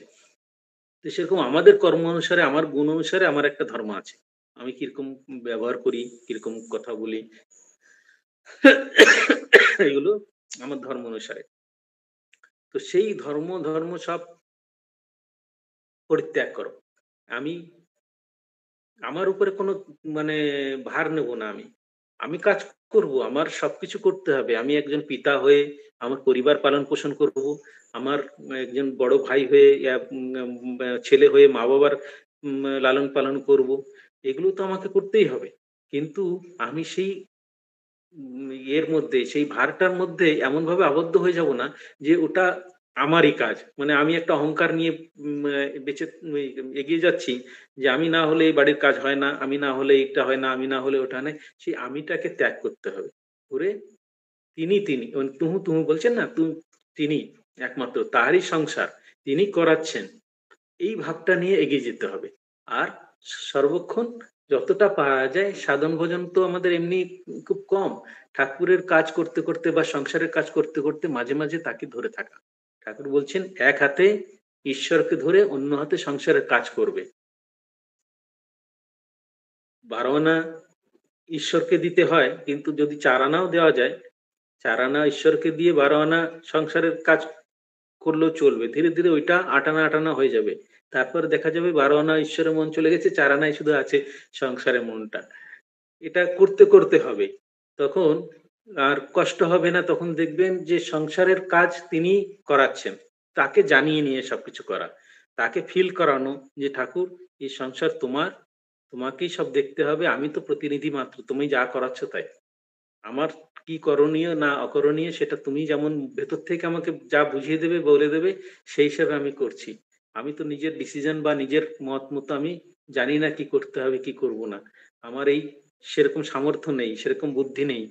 তো সেরকম আমাদের কর্ম অনুসারে, আমার গুণ অনুসারে আমার একটা ধর্ম আছে। আমি কিরকম ব্যবহার করি, কিরকম কথা বলি, এগুলো আমার ধর্ম অনুসারে। তো সেই ধর্ম ধর্ম সব পরিত্যাগ করো। আমি আমার উপরে কোনো মানে ভার নেব না। আমি আমি কাজ করব, আমার সবকিছু করতে হবে। আমি একজন পিতা হয়ে আমার পরিবার পালন পোষণ করব, আমার একজন বড় ভাই হয়ে ছেলে হয়ে মা বাবার লালন পালন করব। এগুলো তো আমাকে করতেই হবে। কিন্তু আমি সেই এর মধ্যে, সেই ভারটার মধ্যে এমন ভাবে আবদ্ধ হয়ে যাব না যে ওটা আমারই কাজ। মানে আমি একটা অহংকার নিয়ে বেঁচে এগিয়ে যাচ্ছি যে আমি না হলে এই বাড়ির কাজ হয় না, আমি না হলে এটা হয় না, আমি না হলে ওটা নেই। সেই আমিটাকে ত্যাগ করতে হবে। করে তিনি তিনি মানে তুহু তুহু বলছেন না, তিনি একমাত্র তারই সংসার, তিনি করাচ্ছেন, এই ভাবটা নিয়ে এগিয়ে যেতে হবে। আর সর্বক্ষণ যতটা পারা যায়, সাধন ভোজন তো আমাদের এমনি খুব কম। ঠাকুরের কাজ করতে করতে বা সংসারের কাজ করতে করতে মাঝে মাঝে তাকে ধরে থাকা। ঠাকুর বলছেন এক হাতে ঈশ্বরকে ধরে অন্য হাতে সংসারের কাজ করবে। 12 আনা ঈশ্বরকে দিতে হয়, কিন্তু যদি 4 আনাও দেওয়া যায়, 4 আনা ঈশ্বরকে দিয়ে 12 আনা সংসারের কাজ করলেও চলবে। ধীরে ধীরে ওইটা 8 আনা হয়ে যাবে। তারপর দেখা যাবে 12 আনা ঈশ্বরের মন চলে গেছে, 4 আনায় শুধু আছে সংসারের মনটা। এটা করতে করতে হবে। তখন আর কষ্ট হবে না। তখন দেখবেন যে সংসারের কাজ তিনি করাচ্ছেন। তাকে জানিয়ে নিয়ে সবকিছু করা, তাকে ফিল করানো যে ঠাকুর এই সংসার তোমার, তোমাকেই সব দেখতে হবে, আমি তো প্রতিনিধি মাত্র, তুমি যা করাচ্ছ তাই। আমার কি করণীয় না অকরণীয় সেটা তুমি যেমন ভেতর থেকে আমাকে যা বুঝিয়ে দেবে, বলে দেবে, সেই হিসাবে আমি করছি। আমি তো নিজের ডিসিশন বা নিজের মত মতো আমি জানি না কি করতে হবে কি করব না। আমার এই সেরকম সামর্থ্য নেই, সেরকম বুদ্ধি নেই।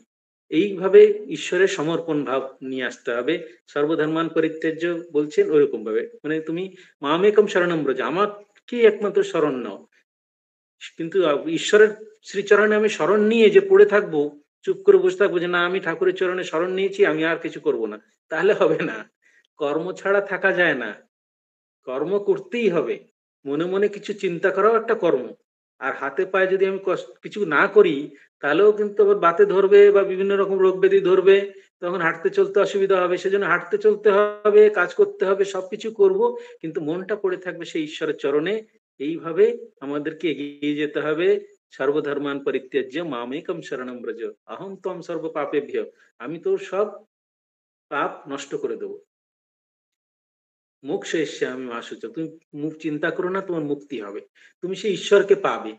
এইভাবে ঈশ্বরের সমর্পণ ভাব নিয়ে আসতে হবে। সর্বধর্মান পরিত্যাজ্য বলছেন ওইরকম ভাবে, মানে তুমি মামেকম শরণম ব্রজ, আমাকে একমাত্র শরণ নাও। কিন্তু ঈশ্বরের শ্রীচরণে আমি শরণ নিয়ে যে পড়ে থাকবো, চুপ করে বসে থাকবো যে না আমি ঠাকুরের চরণে শরণ নিয়েছি, আমি আর কিছু করব না, তাহলে হবে না। কর্ম ছাড়া থাকা যায় না, কর্ম করতেই হবে। মনে মনে কিছু চিন্তা করাও একটা কর্ম। আর হাতে পায়ে যদি আমি কিছু না করি, তাহলেও কিন্তু আবার বাতে ধরবে বা বিভিন্ন রকম রোগ ব্যাধি ধরবে, তখন হাঁটতে চলতে অসুবিধা হবে। সেজন্য হাঁটতে চলতে হবে, কাজ করতে হবে, সবকিছু করব, কিন্তু মনটা পড়ে থাকবে সেই ঈশ্বরের চরণে। এইভাবে আমাদেরকে এগিয়ে যেতে হবে। সর্বধর্মান পরিত্যাজ্য মামেকম শরণম ব্রজ, অহম ত্বম সর্ব পাপেভ্য, আমি তো সব পাপ নষ্ট করে দেবো। মোক্ষ এসছে আমি মাসুচ, তুমি মুখ চিন্তা করো না, তোমার মুক্তি হবে, তুমি সেই ঈশ্বরকে পাবে।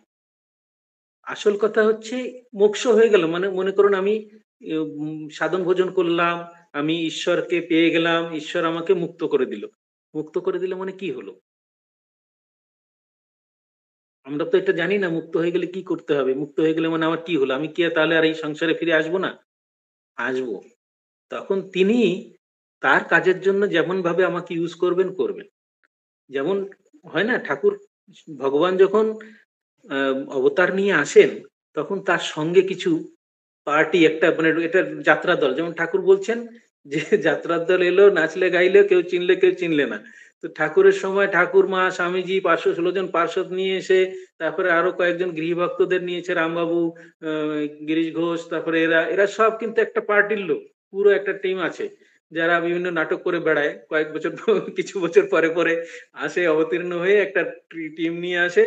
আসল কথা হচ্ছে মোক্ষ হয়ে গেল মানে মনে করুন আমি সাধন ভোজন করলাম, আমি ঈশ্বরকে পেয়ে গেলাম, ঈশ্বর আমাকে মুক্ত করে দিল। মুক্ত করে দিলে মানে কি হলো? আমরা তো এটা জানি না মুক্ত হয়ে গেলে কি করতে হবে। মুক্ত হয়ে গেলে মানে আমার কি হলো? আমি কি তাহলে আর এই সংসারে ফিরে আসবো না? আসবো। তখন তিনি তার কাজের জন্য যেমন ভাবে আমাকে ইউজ করবেন করবেন। যেমন হয় না, ঠাকুর ভগবান যখন অবতার নিয়ে আসেন, তখন তার সঙ্গে কিছু পার্টি একটা মানে এটা যাত্রা দল, যেমন ঠাকুর বলছেন যে যাত্রার দল এলো, নাচলে গাইলে, কেউ চিনলে কেউ চিনলে না। তো ঠাকুরের সময় ঠাকুর মা স্বামীজি 516 জন পার্ষদ নিয়ে এসে, তারপরে আরো কয়েকজন গৃহভক্তদের নিয়েছে, রামবাবু, গিরিশ ঘোষ, তারপরে এরা এরা সব কিন্তু একটা পার্টির লোক। পুরো একটা টিম আছে যারা বিভিন্ন নাটক করে বেড়ায় কয়েক বছর কিছু বছর পরে পরে আসে অবতীর্ণ হয়ে একটা টিম নিয়ে আসে,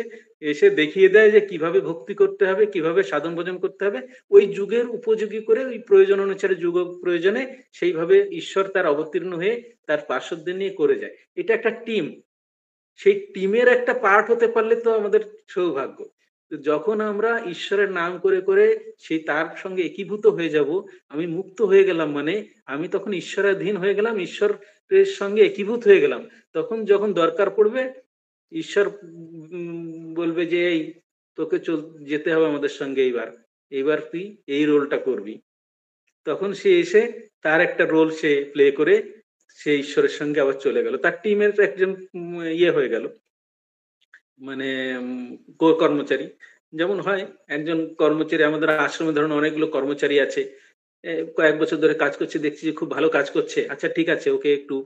এসে দেখিয়ে দেয় যে কিভাবে ভক্তি করতে হবে, কিভাবে সাধন ভজন করতে হবে। ওই যুগের উপযোগী করে, ওই প্রয়োজন অনুসারে যুগ প্রয়োজনে সেইভাবে ঈশ্বর তার অবতীর্ণ হয়ে তার পার্শ্বদের নিয়ে করে যায়। এটা একটা টিম। সেই টিমের একটা পার্ট হতে পারলে তো আমাদের সৌভাগ্য। তো যখন আমরা ঈশ্বরের নাম করে করে সেই তার সঙ্গে একীভূত হয়ে যাব, আমি মুক্ত হয়ে গেলাম মানে আমি তখন ঈশ্বরাধীন হয়ে গেলাম, ঈশ্বরের সঙ্গে একীভূত হয়ে গেলাম। তখন যখন দরকার পড়বে ঈশ্বর বলবে যে এই তোকে যেতে হবে আমাদের সঙ্গে এইবার, এইবার তুই এই রোলটা করবি। তখন সে এসে তার একটা রোল সে প্লে করে সে ঈশ্বরের সঙ্গে আবার চলে গেল, তার টিমের একজন ইয়ে হয়ে গেল, মানে কর্মচারী। যেমন হয় একজন কর্মচারী, আমাদের আশ্রমে ধরুন অনেকগুলো কর্মচারী আছে, কয়েক বছর ধরে কাজ করছে, দেখছি যে খুব ভালো কাজ করছে, আচ্ছা ঠিক আছে ওকে একটু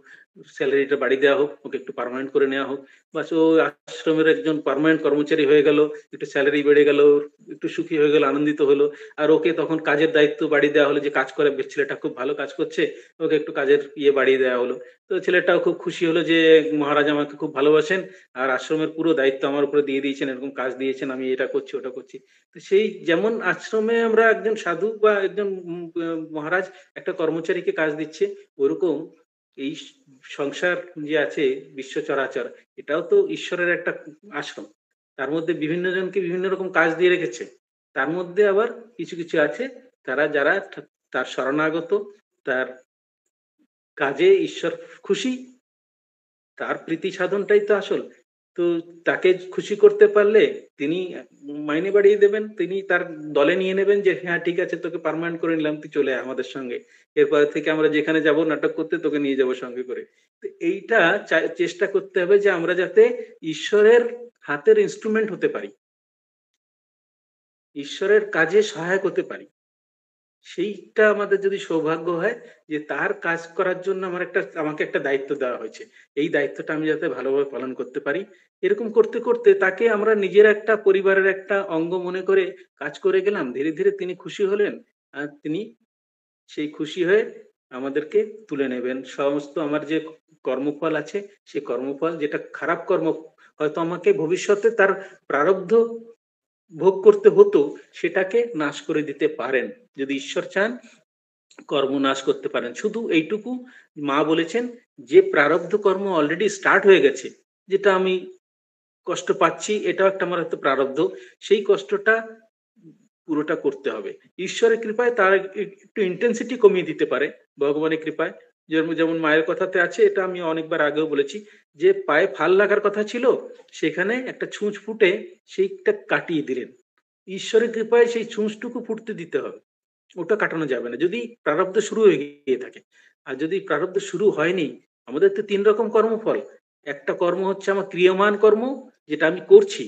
স্যালারিটা বাড়িয়ে দেওয়া হোক, ওকে একটু পার্মানেন্ট করে নেওয়া হোক, বাস ও আশ্রমের একজন পার্মানেন্ট কর্মচারী হয়ে গেল, একটু স্যালারি বেড়ে গেল, একটু সুখী হয়ে গেল, আনন্দিত হলো। আর ওকে তখন কাজের দায়িত্ব বাড়িয়ে দেওয়া হলো, যে কাজ করে, ছেলেটা খুব ভালো কাজ করছে, ওকে একটু কাজের ইয়ে বাড়িয়ে দেওয়া হলো। তো ছেলেটাও খুব খুশি হলো যে মহারাজ আমাকে খুব ভালোবাসেন, আর আশ্রমের পুরো দায়িত্ব আমার উপরে দিয়ে দিয়েছেন, এরকম কাজ দিয়েছেন, আমি এটা করছি ওটা করছি। তো সেই যেমন আশ্রমে আমরা একজন সাধু বা একজন মহারাজ একটা কর্মচারীকে কাজ দিচ্ছে, ওরকম এই সংসার যে আছে, বিশ্ব চরাচর, এটাও তো ঈশ্বরের একটা আশ্রম। তার মধ্যে বিভিন্ন জনকে বিভিন্ন রকম কাজ দিয়ে রেখেছে। তার মধ্যে আবার কিছু কিছু আছে তারা যারা তার শরণাগত, তার কাজে ঈশ্বর খুশি, তার প্রীতি সাধনটাই তো আসল। তো তাকে খুশি করতে পারলে তিনি মাইনে বাড়িয়ে দেবেন, তিনি তার দলে নিয়ে নেবেন, যে হ্যাঁ ঠিক আছে তোকে পার্মানেন্ট করে নিলাম, তুই চলে আয় আমাদের সঙ্গে, এরপর থেকে আমরা যেখানে যাব নাটক করতে তোকে নিয়ে যাব সঙ্গে করে। তো এইটা চেষ্টা করতে হবে যে আমরা যাতে ঈশ্বরের হাতের ইনস্ট্রুমেন্ট হতে পারি, ঈশ্বরের কাজে সহায়ক হতে পারি। সেইটা আমাদের যদি সৌভাগ্য হয় যে তার কাজ করার জন্য আমাকে একটা দায়িত্ব দেওয়া হয়েছে, এই দায়িত্বটা আমি যাতে ভালোভাবে পালন করতে পারি, এরকম করতে করতে তাকে আমরা নিজের একটা পরিবারের একটা অঙ্গ মনে করে কাজ করে গেলাম, ধীরে ধীরে তিনি খুশি হলেন, আর তিনি সেই খুশি হয়ে আমাদেরকে তুলে নেবেন। সমস্ত আমার যে কর্মফল আছে, সে কর্মফল যেটা খারাপ কর্ম হয়তো আমাকে ভবিষ্যতে তার প্রারব্ধ ভোগ করতে হতো, সেটাকে নাশ করে দিতে পারেন। যদি ঈশ্বর চান কর্ম নাশ করতে পারেন। শুধু এইটুকু মা বলেছেন যে প্রারব্ধ কর্ম অলরেডি স্টার্ট হয়ে গেছে, যেটা আমি কষ্ট পাচ্ছি, এটাও একটা আমার হয়তো প্রারব্ধ, সেই কষ্টটা পুরোটা করতে হবে। ঈশ্বরের কৃপায় তার একটু ইন্টেন্সিটি কমিয়ে দিতে পারে, ভগবানের কৃপায়। যেমন যেমন মায়ের কথাতে আছে, এটা আমি অনেকবার আগেও বলেছি, যে পায়ে ফাল লাগার কথা ছিল, সেখানে একটা ছুঁচ ফুটে সেইটা কাটিয়ে দিলেন। ঈশ্বরের কৃপায় সেই ছুঁচটুকু ফুটতে দিতে হবে, ওটা কাটানো যাবে না যদি প্রারব্ধ শুরু হয়ে গিয়ে থাকে। আর যদি প্রারব্ধ শুরু হয়নি, আমাদের তো ৩ রকম কর্মফল। একটা কর্ম হচ্ছে আমার ক্রিয়মান কর্ম, যেটা আমি করছি।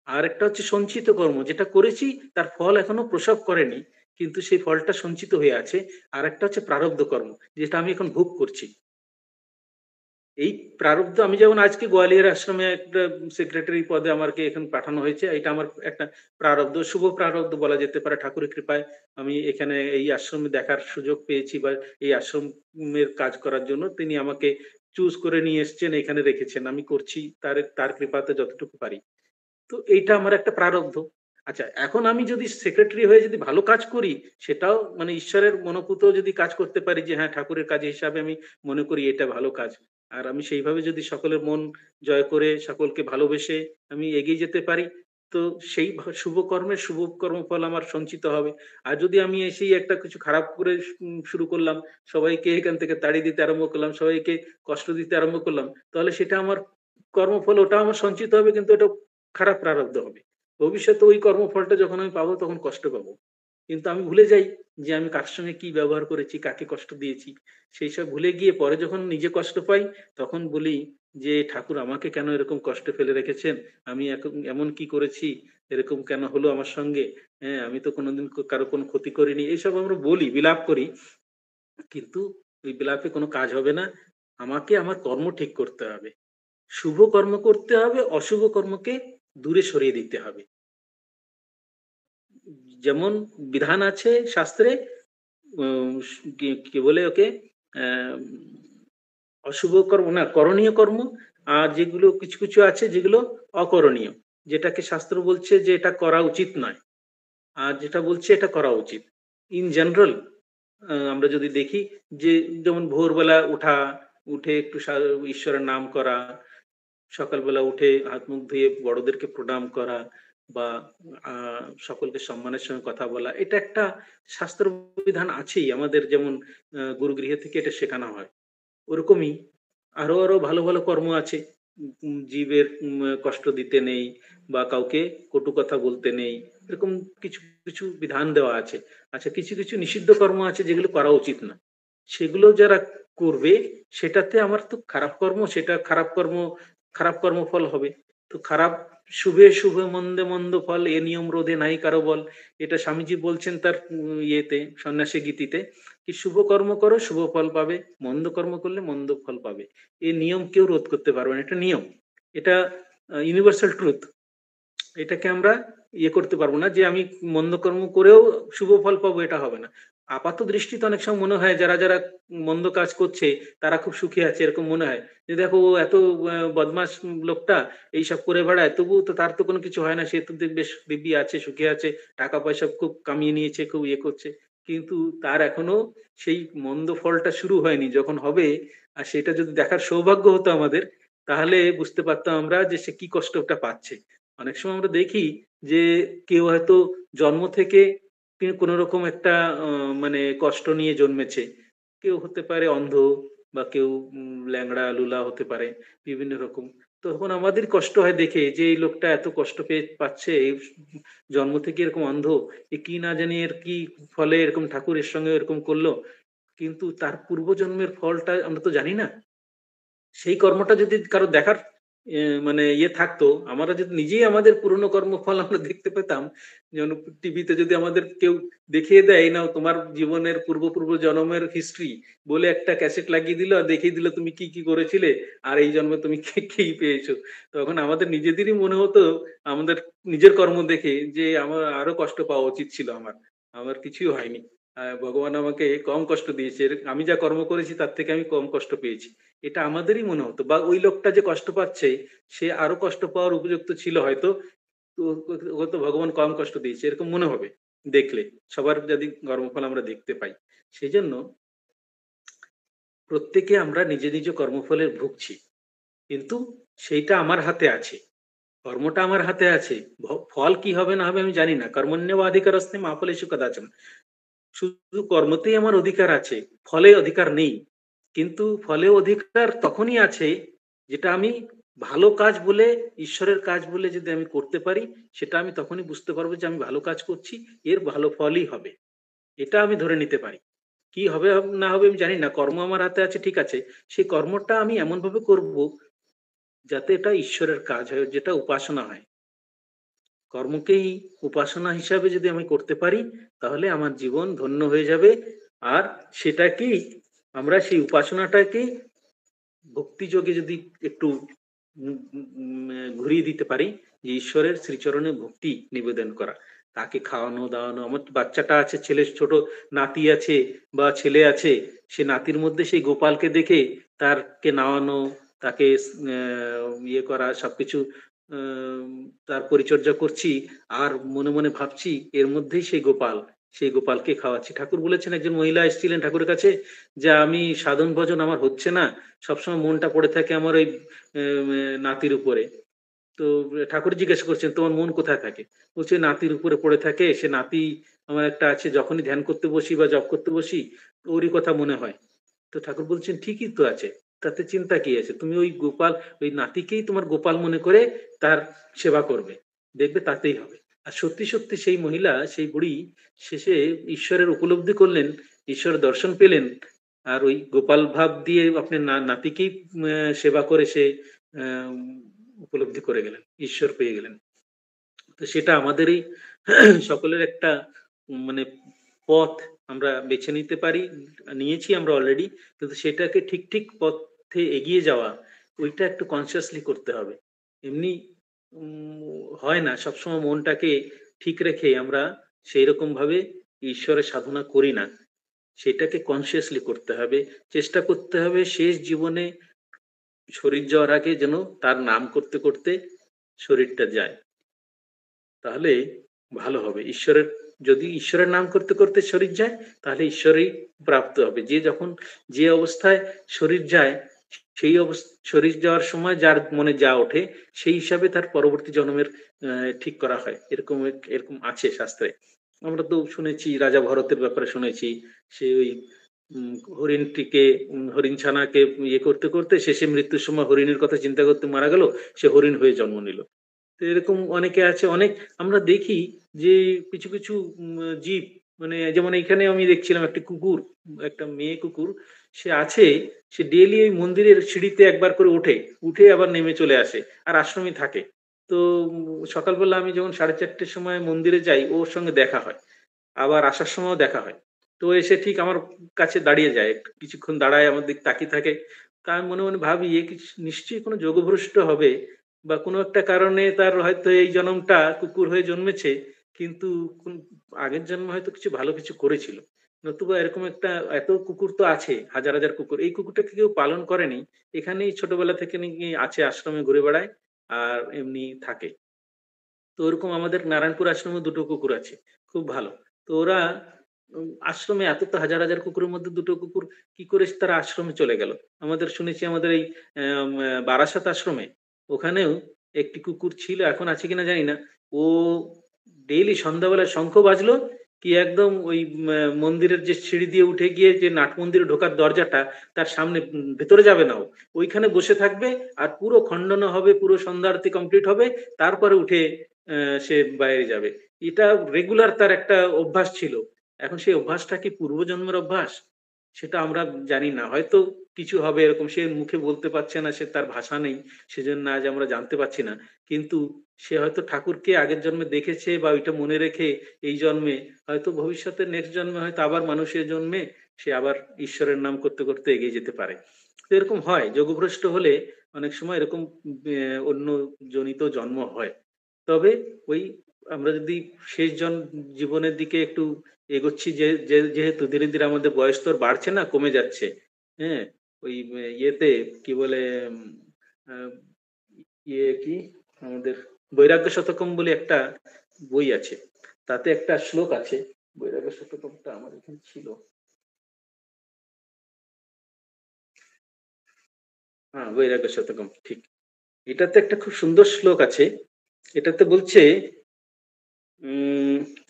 আর একটা হচ্ছে সঞ্চিত কর্ম, যেটা করেছি তার ফল এখনো প্রসব করেনি, কিন্তু সেই ফলটা সঞ্চিত হয়ে আছে। আর একটা হচ্ছে প্রারব্ধ কর্ম, যেটা আমি এখন ভোগ করছি। এই প্রারব্ধ, আমি যেমন আজকে গোয়ালিয়র আশ্রমে একটা সেক্রেটারি পদে আমাকে এখানে পাঠানো হয়েছে, এটা আমার একটা প্রারব্ধ, শুভ প্রারব্ধ বলা যেতে পারে। ঠাকুরের কৃপায় আমি এখানে এই আশ্রমে দেখার সুযোগ পেয়েছি, বা এই আশ্রমের কাজ করার জন্য তিনি আমাকে চুজ করে নিয়ে এসছেন, এখানে রেখেছেন, আমি করছি তার তার কৃপাতে যতটুকু পারি। তো এইটা আমার একটা প্রারব্ধ। আচ্ছা, এখন আমি যদি সেক্রেটারি হয়ে যদি ভালো কাজ করি, সেটাও মানে ঈশ্বরের মনোপুত যদি কাজ করতে পারি, যে হ্যাঁ ঠাকুরের কাজ হিসাবে আমি মনে করি এটা ভালো কাজ, আর আমি সেইভাবে যদি সকলের মন জয় করে সকলকে ভালোবেসে আমি এগিয়ে যেতে পারি, তো সেই শুভ কর্মের শুভ কর্মফল আমার সঞ্চিত হবে। আর যদি আমি এসেই একটা কিছু খারাপ করে শুরু করলাম, সবাইকে এখান থেকে তাড়িয়ে দিতে আরম্ভ করলাম, সবাইকে কষ্ট দিতে আরম্ভ করলাম, তাহলে সেটা আমার কর্মফল, ওটা আমার সঞ্চিত হবে, কিন্তু ওটা খারাপ প্রারব্ধ হবে। ভবিষ্যতে ওই কর্মফলটা যখন আমি পাবো তখন কষ্ট পাবো। কিন্তু আমি ভুলে যাই যে আমি কার সঙ্গে কি ব্যবহার করেছি, কাকে কষ্ট দিয়েছি। সেইসব ভুলে গিয়ে পরে যখন নিজে কষ্ট পাই, তখন বলি যে ঠাকুর আমাকে কেন এরকম কষ্টে ফেলে রেখেছেন? আমি এমন কি করেছি? এরকম কেন হলো আমার সঙ্গে? হ্যাঁ, আমি তো কোনোদিন কারো কোনো ক্ষতি করিনি। এইসব আমরা বলি, বিলাপ করি। কিন্তু ওই বিলাপে কোনো কাজ হবে না। আমাকে আমার কর্ম ঠিক করতে হবে। শুভ কর্ম করতে হবে, অশুভ কর্মকে দূরে সরিয়ে দিতে হবে। যেমন বিধান আছে শাস্ত্রে, কি বলে ওকে, অশুভ কর্ম না, করণীয় কর্ম, আর যেগুলো কিছু কিছু আছে যেগুলো অকরণীয়, যেটাকে শাস্ত্র বলছে যে এটা করা উচিত নয়, আর যেটা বলছে এটা করা উচিত। ইন জেনারেল আমরা যদি দেখি, যে যেমন ভোরবেলা উঠা, উঠে একটু ঈশ্বরের নাম করা, সকালবেলা উঠে হাত মুখ ধুয়ে বড়দেরকে প্রণাম করা, বা সকলকে সম্মানের সঙ্গে কথা বলা, এটা একটা শাস্ত্র বিধান আছেই আমাদের, যেমন গুরুগৃহ থেকে এটা শেখানো হয়। ওরকমই আরো আরো ভালো ভালো কর্ম আছে। জীবের কষ্ট দিতে নেই বা কাউকে কটু কথা বলতে নেই, এরকম কিছু কিছু বিধান দেওয়া আছে। আচ্ছা, কিছু কিছু নিষিদ্ধ কর্ম আছে যেগুলো করা উচিত না, সেগুলো যারা করবে সেটাতে আমার তো খারাপ কর্ম, সেটা খারাপ কর্ম, খারাপ কর্মফল হবে। তো খারাপ শুভে শুভে মন্দে মন্দ ফল, এ নিয়ম রোধে নাই কারো বল। এটা স্বামীজি বলছেন তার ইয়েতে, সন্ন্যাসী গীতিতে, কি শুভ কর্ম করো শুভ ফল পাবে, মন্দ কর্ম করলে মন্দ ফল পাবে। এই নিয়ম কেউ রোধ করতে পারবে না, এটা নিয়ম, এটা ইউনিভার্সাল ট্রুথ। এটাকে আমরা করতে পারবো না যে আমি মন্দ কর্ম করেও শুভ ফল পাবো, এটা হবে না। আপাত দৃষ্টিতে অনেক সময় মনে হয় যারা যারা মন্দ কাজ করছে তারা খুব সুখী আছে, এরকম মনে হয় যে দেখো ও এত বদমাস লোকটা এইসব করে বেড়ায়, তবু তো তার তো কোনো কিছু হয় না, সে তো বেশ দিব্যি আছে, সুখী আছে, টাকা পয়সা খুব কামিয়ে নিয়েছে, খুব করছে। কিন্তু তার এখনো সেই মন্দ ফলটা শুরু হয়নি, যখন হবে আর সেটা যদি দেখার সৌভাগ্য হতো আমাদের, তাহলে বুঝতে পারতাম আমরা যে সে কি কষ্টটা পাচ্ছে। অনেক সময় আমরা দেখি যে কেউ হয়তো জন্ম থেকে কোনো রকম একটা মানে কষ্ট নিয়ে জন্মেছে। কেউ হতে পারে অন্ধ, বা কেউ ল্যাংড়া লুলা হতে পারে, বিভিন্ন রকম। তখন আমাদের কষ্ট হয় দেখে যে এই লোকটা এত কষ্ট পেয়ে পাচ্ছে, এই জন্ম থেকে এরকম অন্ধ, এ কি না জানি এর কি ফলে এরকম ঠাকুরের সঙ্গে এরকম করলো। কিন্তু তার পূর্বজন্মের ফলটা আমরা তো জানি না। সেই কর্মটা যদি কারো দেখার মানে থাকতো, আমরা যদি নিজেই আমাদের পুরনো কর্মফল আমরা দেখতে পেতাম, যেমন টিভিতে যদি আমাদের কেউ দেখিয়ে দেয়, নাও তোমার জীবনের পূর্ব পূর্ব জন্মের হিস্ট্রি বলে একটা ক্যাসেট লাগিয়ে দিল আর দেখিয়ে দিল তুমি কি কি করেছিলে আর এই জন্মে তুমি কি কি পেয়েছো, তখন আমাদের নিজেদেরই মনে হতো আমাদের নিজের কর্ম দেখে যে আমার আরো কষ্ট পাওয়া উচিত ছিল, আমার আমার কিছুই হয়নি। ভগবান আমাকে কম কষ্ট দিয়েছে, আমি যা কর্ম করেছি তার থেকে আমি কম কষ্ট পেয়েছি, এটা আমাদেরই মনে হতো। বা ওই লোকটা যে কষ্ট পাচ্ছে সে আরো কষ্ট পাওয়ার উপযুক্ত ছিল হয়তো, তো ও তো ভগবান কম কষ্ট দিয়েছে, এরকম মনে হবে দেখলে, সবার যদি কর্মফল আমরা দেখতে পাই। সেই জন্য প্রত্যেকে আমরা নিজ নিজ কর্মফলের ভুগছি, কিন্তু সেইটা আমার হাতে আছে, কর্মটা আমার হাতে আছে। ফল কি হবে না হবে আমি জানি না, কর্মণ্যেবাধিকারস্তে মা ফলেষু কদাচন। শুধু কর্মতেই আমার অধিকার আছে, ফলে অধিকার নেই। কিন্তু ফলে অধিকার তখনই আছে যেটা আমি ভালো কাজ বলে, ঈশ্বরের কাজ বলে যদি আমি করতে পারি, সেটা আমি তখনই বুঝতে পারবো যে আমি ভালো কাজ করছি, এর ভালো ফলই হবে, এটা আমি ধরে নিতে পারি। কি হবে না হবে আমি জানি না, কর্ম আমার হাতে আছে ঠিক আছে, সেই কর্মটা আমি এমন ভাবে করব যাতে এটা ঈশ্বরের কাজ হয়, যেটা উপাসনা হয়। কর্মকেই উপাসনা হিসাবে যদি আমি করতে পারি, তাহলে আমার জীবন ধন্য হয়ে যাবে। আর সেটাকেই আমরা, সেই উপাসনাটাকেই ভক্তিযোগে যদি একটু ঘুরিয়ে দিতে পারি, যে ঈশ্বরের শ্রীচরণে ভক্তি নিবেদন করা, তাকে খাওয়ানো দাওয়ানো। আমার বাচ্চাটা আছে, ছেলে ছোট নাতি আছে বা ছেলে আছে, সে নাতির মধ্যে সেই গোপালকে দেখে তারকে নাওয়ানো, তাকে করা, সবকিছু আহ, তার পরিচর্যা করছি, আর মনে মনে ভাবছি এর মধ্যেই সেই গোপাল, সেই গোপালকে খাওয়াচ্ছি। ঠাকুর বলেছেন, একজন মহিলা এসেছিলেন ঠাকুরের কাছে, যে আমি সাধন ভজন আমার হচ্ছে না, সবসময় মনটা পড়ে থাকে আমার ওই নাতির উপরে। তো ঠাকুর জিজ্ঞেস করছেন তোমার মন কোথায় থাকে, বলছে নাতির উপরে পড়ে থাকে, সে নাতি আমার একটা আছে, যখনই ধ্যান করতে বসি বা জপ করতে বসি ওরই কথা মনে হয়। তো ঠাকুর বলছেন ঠিকই তো আছে, তাতে চিন্তা কি আছে, তুমি ওই গোপাল, ওই নাতিকেই তোমার গোপাল মনে করে তার সেবা করবে, দেখবে তাতেই হবে। আর সত্যি সত্যি সেই মহিলা, সেই বুড়ি শেষে ঈশ্বরের উপলব্ধি করলেন, ঈশ্বর দর্শন পেলেন, আর ওই গোপাল ভাব দিয়ে আপনার নাতিকেই সেবা করে সে আহ, উপলব্ধি করে গেলেন, ঈশ্বর পেয়ে গেলেন। তো সেটা আমাদেরই সকলের একটা মানে পথ আমরা বেছে নিতে পারি, নিয়েছি আমরা অলরেডি, কিন্তু সেটাকে ঠিক ঠিক পথে এগিয়ে যাওয়া, ওইটা একটু কনসিয়াসলি করতে হবে। এমনি হয় না, সবসময় মনটাকে ঠিক রেখে আমরা সেই রকম ভাবে ঈশ্বরের সাধনা করি না, সেটাকে কনসিয়াসলি করতে হবে। চেষ্টা করতে হবে শেষ জীবনে শরীর যাওয়ার আগে যেন তার নাম করতে করতে শরীরটা যায়, তাহলে ভালো হবে। ঈশ্বরের, যদি ঈশ্বরের নাম করতে করতে শরীর যায়, তাহলে ঈশ্বরই প্রাপ্ত হবে। যে যখন যে অবস্থায় শরীর যায়, সেই শরীর যাওয়ার সময় যার মনে যা ওঠে সেই হিসাবে তার পরবর্তী জন্মের ঠিক করা হয়। এরকম এরকম আছে শাস্ত্রে। আমরা তো শুনেছি রাজা ভরতের ব্যাপারে শুনেছি। সে ওই হরিণটিকে হরিণ ছানাকে ইয়ে করতে করতে শেষে মৃত্যুর সময় হরিণের কথা চিন্তা করতে মারা গেল। সে হরিণ হয়ে জন্ম নিল। তো এরকম অনেকে আছে। অনেক আমরা দেখি যে কিছু কিছু জীব, মানে যেমন এইখানে আমি দেখছিলাম একটা কুকুর, একটা মেয়ে কুকুর, সে আছে, সে ডেইলি ওই মন্দিরের সিঁড়িতে একবার করে ওঠে, উঠে আবার নেমে চলে আসে, আর আশ্রমে থাকে। তো সকালবেলা আমি যখন 4:30-র সময় মন্দিরে যাই, ওর সঙ্গে দেখা হয়, আবার আসার সময়ও দেখা হয়। তো এসে ঠিক আমার কাছে দাঁড়িয়ে যায়, একটু কিছুক্ষণ দাঁড়ায়, আমার দিক তাকিয়ে থাকে। তা আমি মনে মনে ভাবি এ কিছু নিশ্চয়ই কোনো যোগভ্রষ্ট হবে, বা কোনো একটা কারণে তার হয়তো এই জন্মটা কুকুর হয়ে জন্মেছে, কিন্তু আগের জন্মে হয়তো কিছু ভালো কিছু করেছিল। নতুবা এরকম একটা, এত কুকুর তো আছে, হাজার হাজার কুকুর, এই কুকুরটাকে কেউ পালন করেনি, এখানেই ছোটবেলা থেকে নাকি আছে, আশ্রমে ঘুরে বেড়ায় আর এমনি থাকে। তো ওরকম আমাদের নারায়ণপুর আশ্রমে দুটো কুকুর আছে, খুব ভালো। তো ওরা আশ্রমে, এত তো হাজার হাজার কুকুরের মধ্যে দুটো কুকুর কি করে তারা আশ্রমে চলে গেল। আমাদের শুনেছি আমাদের এই বারাসাত আশ্রমে, ওখানেও একটি কুকুর ছিল, এখন আছে কিনা জানি না। ও ডেইলি সন্ধ্যাবেলায় শঙ্খ বাজলো কি, একদম ওই মন্দিরের যে সিঁড়ি দিয়ে উঠে গিয়ে যে নাট মন্দিরে ঢোকার দরজাটা, তার সামনে, ভেতরে যাবে না ও, ওইখানে বসে থাকবে, আর পুরো খণ্ডন হবে, পুরো সন্ধ্যা আরতি কমপ্লিট হবে, তারপরে উঠে সে বাইরে যাবে। এটা রেগুলার তার একটা অভ্যাস ছিল। এখন সেই অভ্যাসটা কি পূর্বজন্মের অভ্যাস, সেটা আমরা জানি না। হয়তো কিছু হবে এরকম, সে মুখে বলতে পারছে না, সে তার ভাষা নেই, সেজন্য আজ আমরা জানতে পারছি না। কিন্তু সে হয়তো ঠাকুরকে আগের জন্মে দেখেছে, বা ওইটা মনে রেখে এই জন্মে, হয়তো ভবিষ্যতে নেক্সট জন্মে হয়তো আবার মানুষের জন্মে সে আবার ঈশ্বরের নাম করতে করতে এগিয়ে যেতে পারে। তো এরকম হয়, যোগভ্রষ্ট হলে অনেক সময় এরকম অন্য জনিত জন্ম হয়। তবে ওই আমরা যদি শেষ জীবনের দিকে একটু এগোচ্ছি, যেহেতু ধীরে ধীরে আমাদের বয়স তো আর বাড়ছে না, কমে যাচ্ছে। হ্যাঁ, ওই ইয়েতে কি বলে, আহ, ইয়ে কি, আমাদের বৈরাগ্য শতকম বলে একটা বই আছে, তাতে একটা শ্লোক আছে। বৈরাগ্য শতকমটা আমার এখানে ছিল। হ্যাঁ, বৈরাগ্য শতকম, ঠিক। এটাতে একটা খুব সুন্দর শ্লোক আছে। এটাতে বলছে,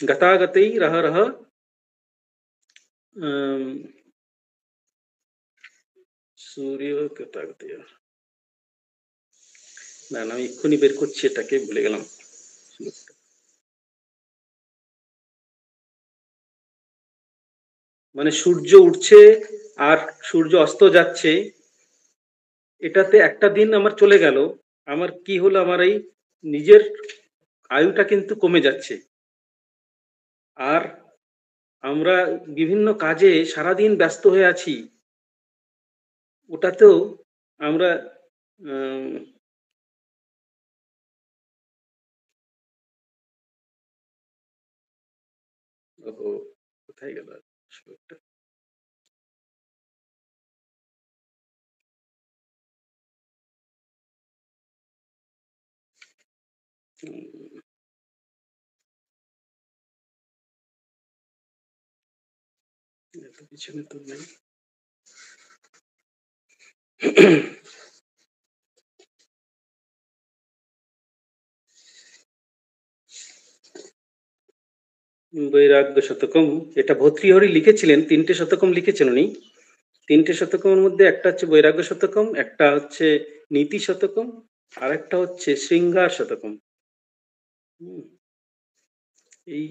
গতাগতেই রহ রহ, সূর্য গতাগতে, না না, আমি এক্ষুনি বের করছি, এটাকে ভুলে গেলাম। মানে সূর্য উঠছে আর সূর্য অস্ত যাচ্ছে, এটাতে একটা দিন আমার চলে গেল, আমার কি হলো, আমার এই নিজের আয়ুটা কিন্তু কমে যাচ্ছে। আর আমরা বিভিন্ন কাজে সারাদিন ব্যস্ত হয়ে আছি, ওটাতেও আমরা আহ, ওহো, কোথায় গেল শ্লোকটা? উম, এত পিছনে তো নেই। বৈরাগ্য শতকম, এটা ভর্তৃহরি লিখেছিলেন, 3টে শতকম লিখেছেন উনি। 3টে শতকমের মধ্যে একটা হচ্ছে বৈরাগ্য শতকম, একটা হচ্ছে নীতি শতকম, আর একটা হচ্ছে শৃঙ্গার শতকম। হুম, এই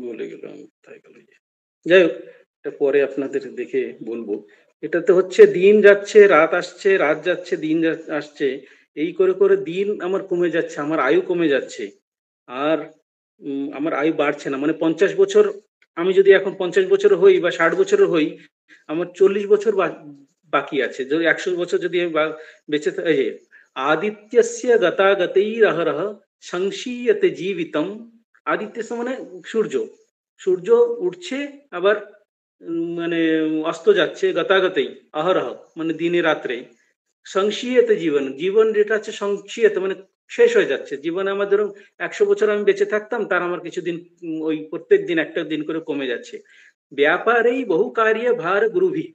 বলে গেলাম, কোথায় গেল যে? যাই হোক, এটা পরে আপনাদের দেখে বলবো। এটাতে হচ্ছে দিন যাচ্ছে রাত আসছে, রাত যাচ্ছে দিন আসছে, এই করে করে দিন আমার কমে যাচ্ছে, আমার আয়ু কমে যাচ্ছে। আর আমার আয়ু বাড়ছে না, মানে 50 বছর, আমি যদি এখন 50 বছর হই বা 60 বছরের হই, আমার 40 বছর বাকি আছে। যদি 100 বছর যদি আমি বেঁচে থাকি, আদিত্যস্য গতাগতৈ রহ রহ সংশীয়তে জীবিতম। আদিত্যস্য মানে সূর্য, সূর্য উঠছে, আবার মানে অস্ত যাচ্ছে, গতাগতই অহরহ, মানে দিনে রাত্রে। সংশীয়তে জীবন, জীবন যেটা আছে সংশীয়তে মানে শেষ হয়ে যাচ্ছে। জীবনে আমার ধরুন 100 বছর আমি বেঁচে থাকতাম, তার আমার কিছুদিন ওই প্রত্যেক দিন একটা দিন করে কমে যাচ্ছে। ব্যাপারেই বহু কার্য ভার গুরুভি।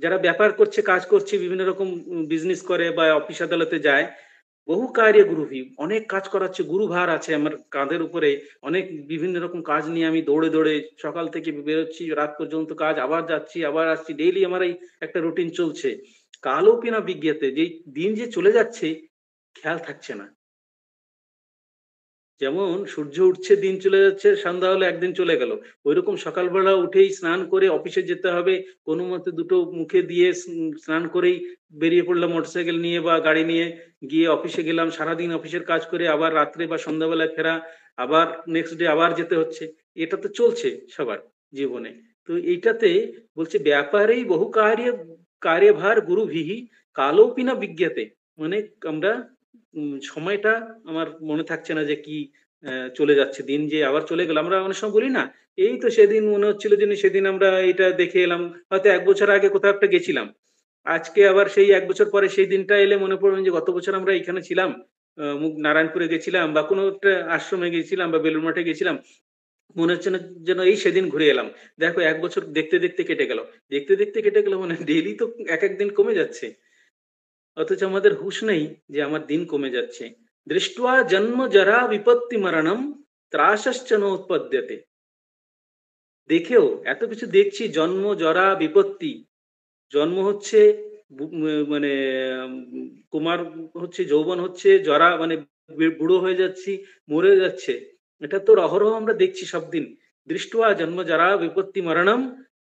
যারা ব্যাপার করছে, কাজ করছে, বিভিন্ন রকম বিজনেস করে বা অফিস আদালতে যায়, বহু কার্য গুরুভি, অনেক কাজ করাচ্ছে, গুরু ভার আছে আমার কাঁধের উপরে, অনেক বিভিন্ন রকম কাজ নিয়ে আমি দৌড়ে দৌড়ে সকাল থেকে বেরোচ্ছি, রাত পর্যন্ত কাজ, আবার যাচ্ছি আবার আসছি, ডেইলি আমার এই একটা রুটিন চলছে। কালোপি না বিজ্ঞাতে, যে দিন যে চলে যাচ্ছে খেয়াল থাকছে না। যেমন সূর্য উঠছে দিন চলে যাচ্ছে, সন্ধ্যা হলে একদিন চলে গেল, ওইরকম সকালবেলা উঠেই স্নান করে অফিসে যেতে হবে, কোনো মতে দুটো মুখে দিয়ে স্নান করেই বেরিয়ে পড়লাম মোটরসাইকেল নিয়ে বা গাড়ি নিয়ে, গিয়ে অফিসে গেলাম, সারাদিন অফিসের কাজ করে আবার রাত্রে বা সন্ধ্যাবেলায় ফেরা, আবার নেক্সট ডে আবার যেতে হচ্ছে। এটা তো চলছে সবার জীবনে। তো এইটাতে বলছে ব্যাপারেই বহু কার্যভার গুরুভিহি কালোপি না বিজ্ঞাতে, মানে আমরা সময়টা আমার মনে থাকছে না যে কি চলে যাচ্ছে, দিন যে আবার চলে গেল। আমরা অনেক সময় বলি না, এই তো সেদিন মনে হচ্ছিল যে সেদিন আমরা এটা দেখে এলাম, হয়তো ১ বছর আগে কোথাও একটা গেছিলাম, আজকে আবার সেই ১ বছর পরে সেই দিনটা এলে মনে পড়বে যে গত বছর আমরা এখানে ছিলাম, নারায়ণপুরে গেছিলাম বা কোনো একটা আশ্রমে গেছিলাম বা বেলুড় মঠে গেছিলাম, মনে হচ্ছে না যেন এই সেদিন ঘুরে এলাম। দেখো ১ বছর দেখতে দেখতে কেটে গেল, দেখতে দেখতে কেটে গেল, মানে ডেইলি তো এক এক দিন কমে যাচ্ছে, অথচ আমাদের হুঁশ নেই যে আমার দিন কমে যাচ্ছে। দৃष्ट्वा জন্ম জরা বিপত্তি মরণম ত্রাসশ্চ নোৎপদ্যতে। দেখেও এত কিছু দেখছি, জন্ম জরা বিপত্তি, জন্ম হচ্ছে মানে কুমার হচ্ছে, যৌবন হচ্ছে, জরা মানে বুড়ো হয়ে যাচ্ছি, মরে যাচ্ছে, এটা তো অহরহ আমরা দেখছি সব দিন। দৃষ্ট্বা জন্ম জরা বিপত্তি মরণম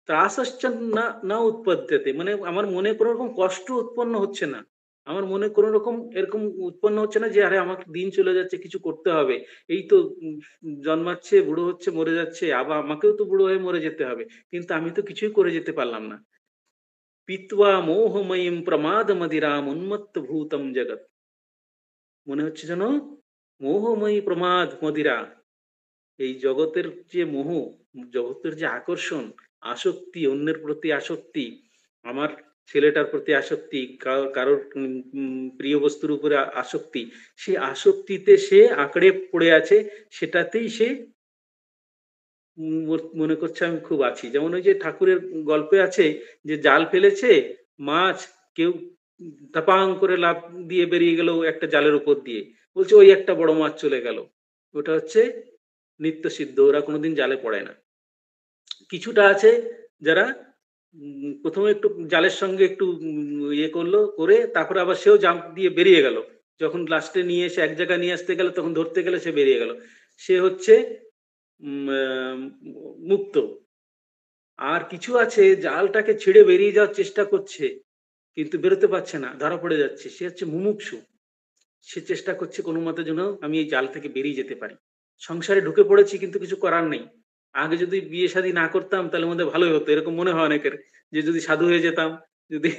ত্রাসশ্চ না না উৎপদ্যতে, মানে আমার মনে কোনো রকম কষ্ট উৎপন্ন হচ্ছে না, আমার মনে কোনো রকম এরকম উৎপন্ন হচ্ছে না যে আরে আমার দিন চলে যাচ্ছে, কিছু করতে হবে, এই তো জন্মাচ্ছে, বুড়ো হচ্ছে, মরে যাচ্ছে, আবার আমাকেও তো বুড়ো হয়ে মরে যেতে হবে, কিন্তু আমি তো কিছুই করে যেতে পারলাম না। পিত্বা মোহময়ীম প্রমাদ মদিরাম উন্মত্ত ভূতম জগৎ, মনে হচ্ছে যেন মোহময়ী প্রমাদ মদিরা, এই জগতের যে মোহ, জগতের যে আকর্ষণ, আসক্তি, অন্যের প্রতি আসক্তি, আমার ছেলেটার প্রতি আসক্তি, কারোর প্রিয় বস্তুর উপরে আসক্তি, সেই আসক্তিতে সে আঁকড়ে পড়ে আছে, সেটাতেই সে মনে করছে আমি খুব আছি। যেমন ওই যে ঠাকুরের গল্পে আছে যে জাল ফেলেছে, মাছ, কেউ টাপাং করে লাফ দিয়ে বেরিয়ে গেল একটা জালের উপর দিয়ে, বলছে ওই একটা বড় মাছ চলে গেল, ওটা হচ্ছে নিত্য সিদ্ধ, ওরা কোনোদিন জালে পড়ে না। কিছুটা আছে যারা প্রথমে একটু জালের সঙ্গে একটু ইয়ে করলো, করে তারপরে আবার সেও জাম্প দিয়ে বেরিয়ে গেল, যখন লাস্টে নিয়ে এসে এক জায়গায় নিয়ে আসতে গেল তখন ধরতে গেলে সে বেরিয়ে গেল, সে হচ্ছে মুক্ত। আর কিছু আছে জালটাকে ছিঁড়ে বেরিয়ে যাওয়ার চেষ্টা করছে, কিন্তু বেরোতে পারছে না, ধরা পড়ে যাচ্ছে, সে হচ্ছে মুমুক্ষু, সে চেষ্টা করছে কোনো মতে যেন আমি এই জাল থেকে বেরিয়ে যেতে পারি। সংসারে ঢুকে পড়েছি কিন্তু কিছু করার নেই, আগে যদি বিয়ে শাদী না করতাম তাহলে মধ্যে ভালোই হতো, এরকম মনে হয় অনেকের, যে যদি সাধু হয়ে যেতাম, যদি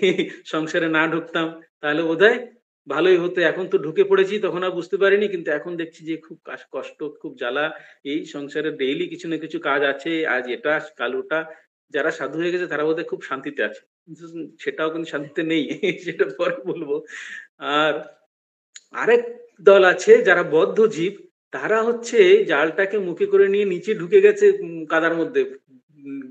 সংসারে না ঢুকতাম তাহলে বোধহয় ভালোই হতো। এখন তো ঢুকে পড়েছি, তখন আর বুঝতে পারিনি, কিন্তু এখন দেখছি যে খুব কষ্ট, খুব জ্বালা, এই সংসারে ডেইলি কিছু না কিছু কাজ আছে, আজ এটা কাল ওটা। যারা সাধু হয়ে গেছে তারা বোধহয় খুব শান্তিতে আছে, কিন্তু সেটাও কিন্তু শান্তিতে নেই, সেটা পরে বলবো। আর আরেক দল আছে যারা বদ্ধ জীব, তারা হচ্ছে জালটাকে মুখে করে নিয়ে নিচে ঢুকে গেছে কাদার মধ্যে,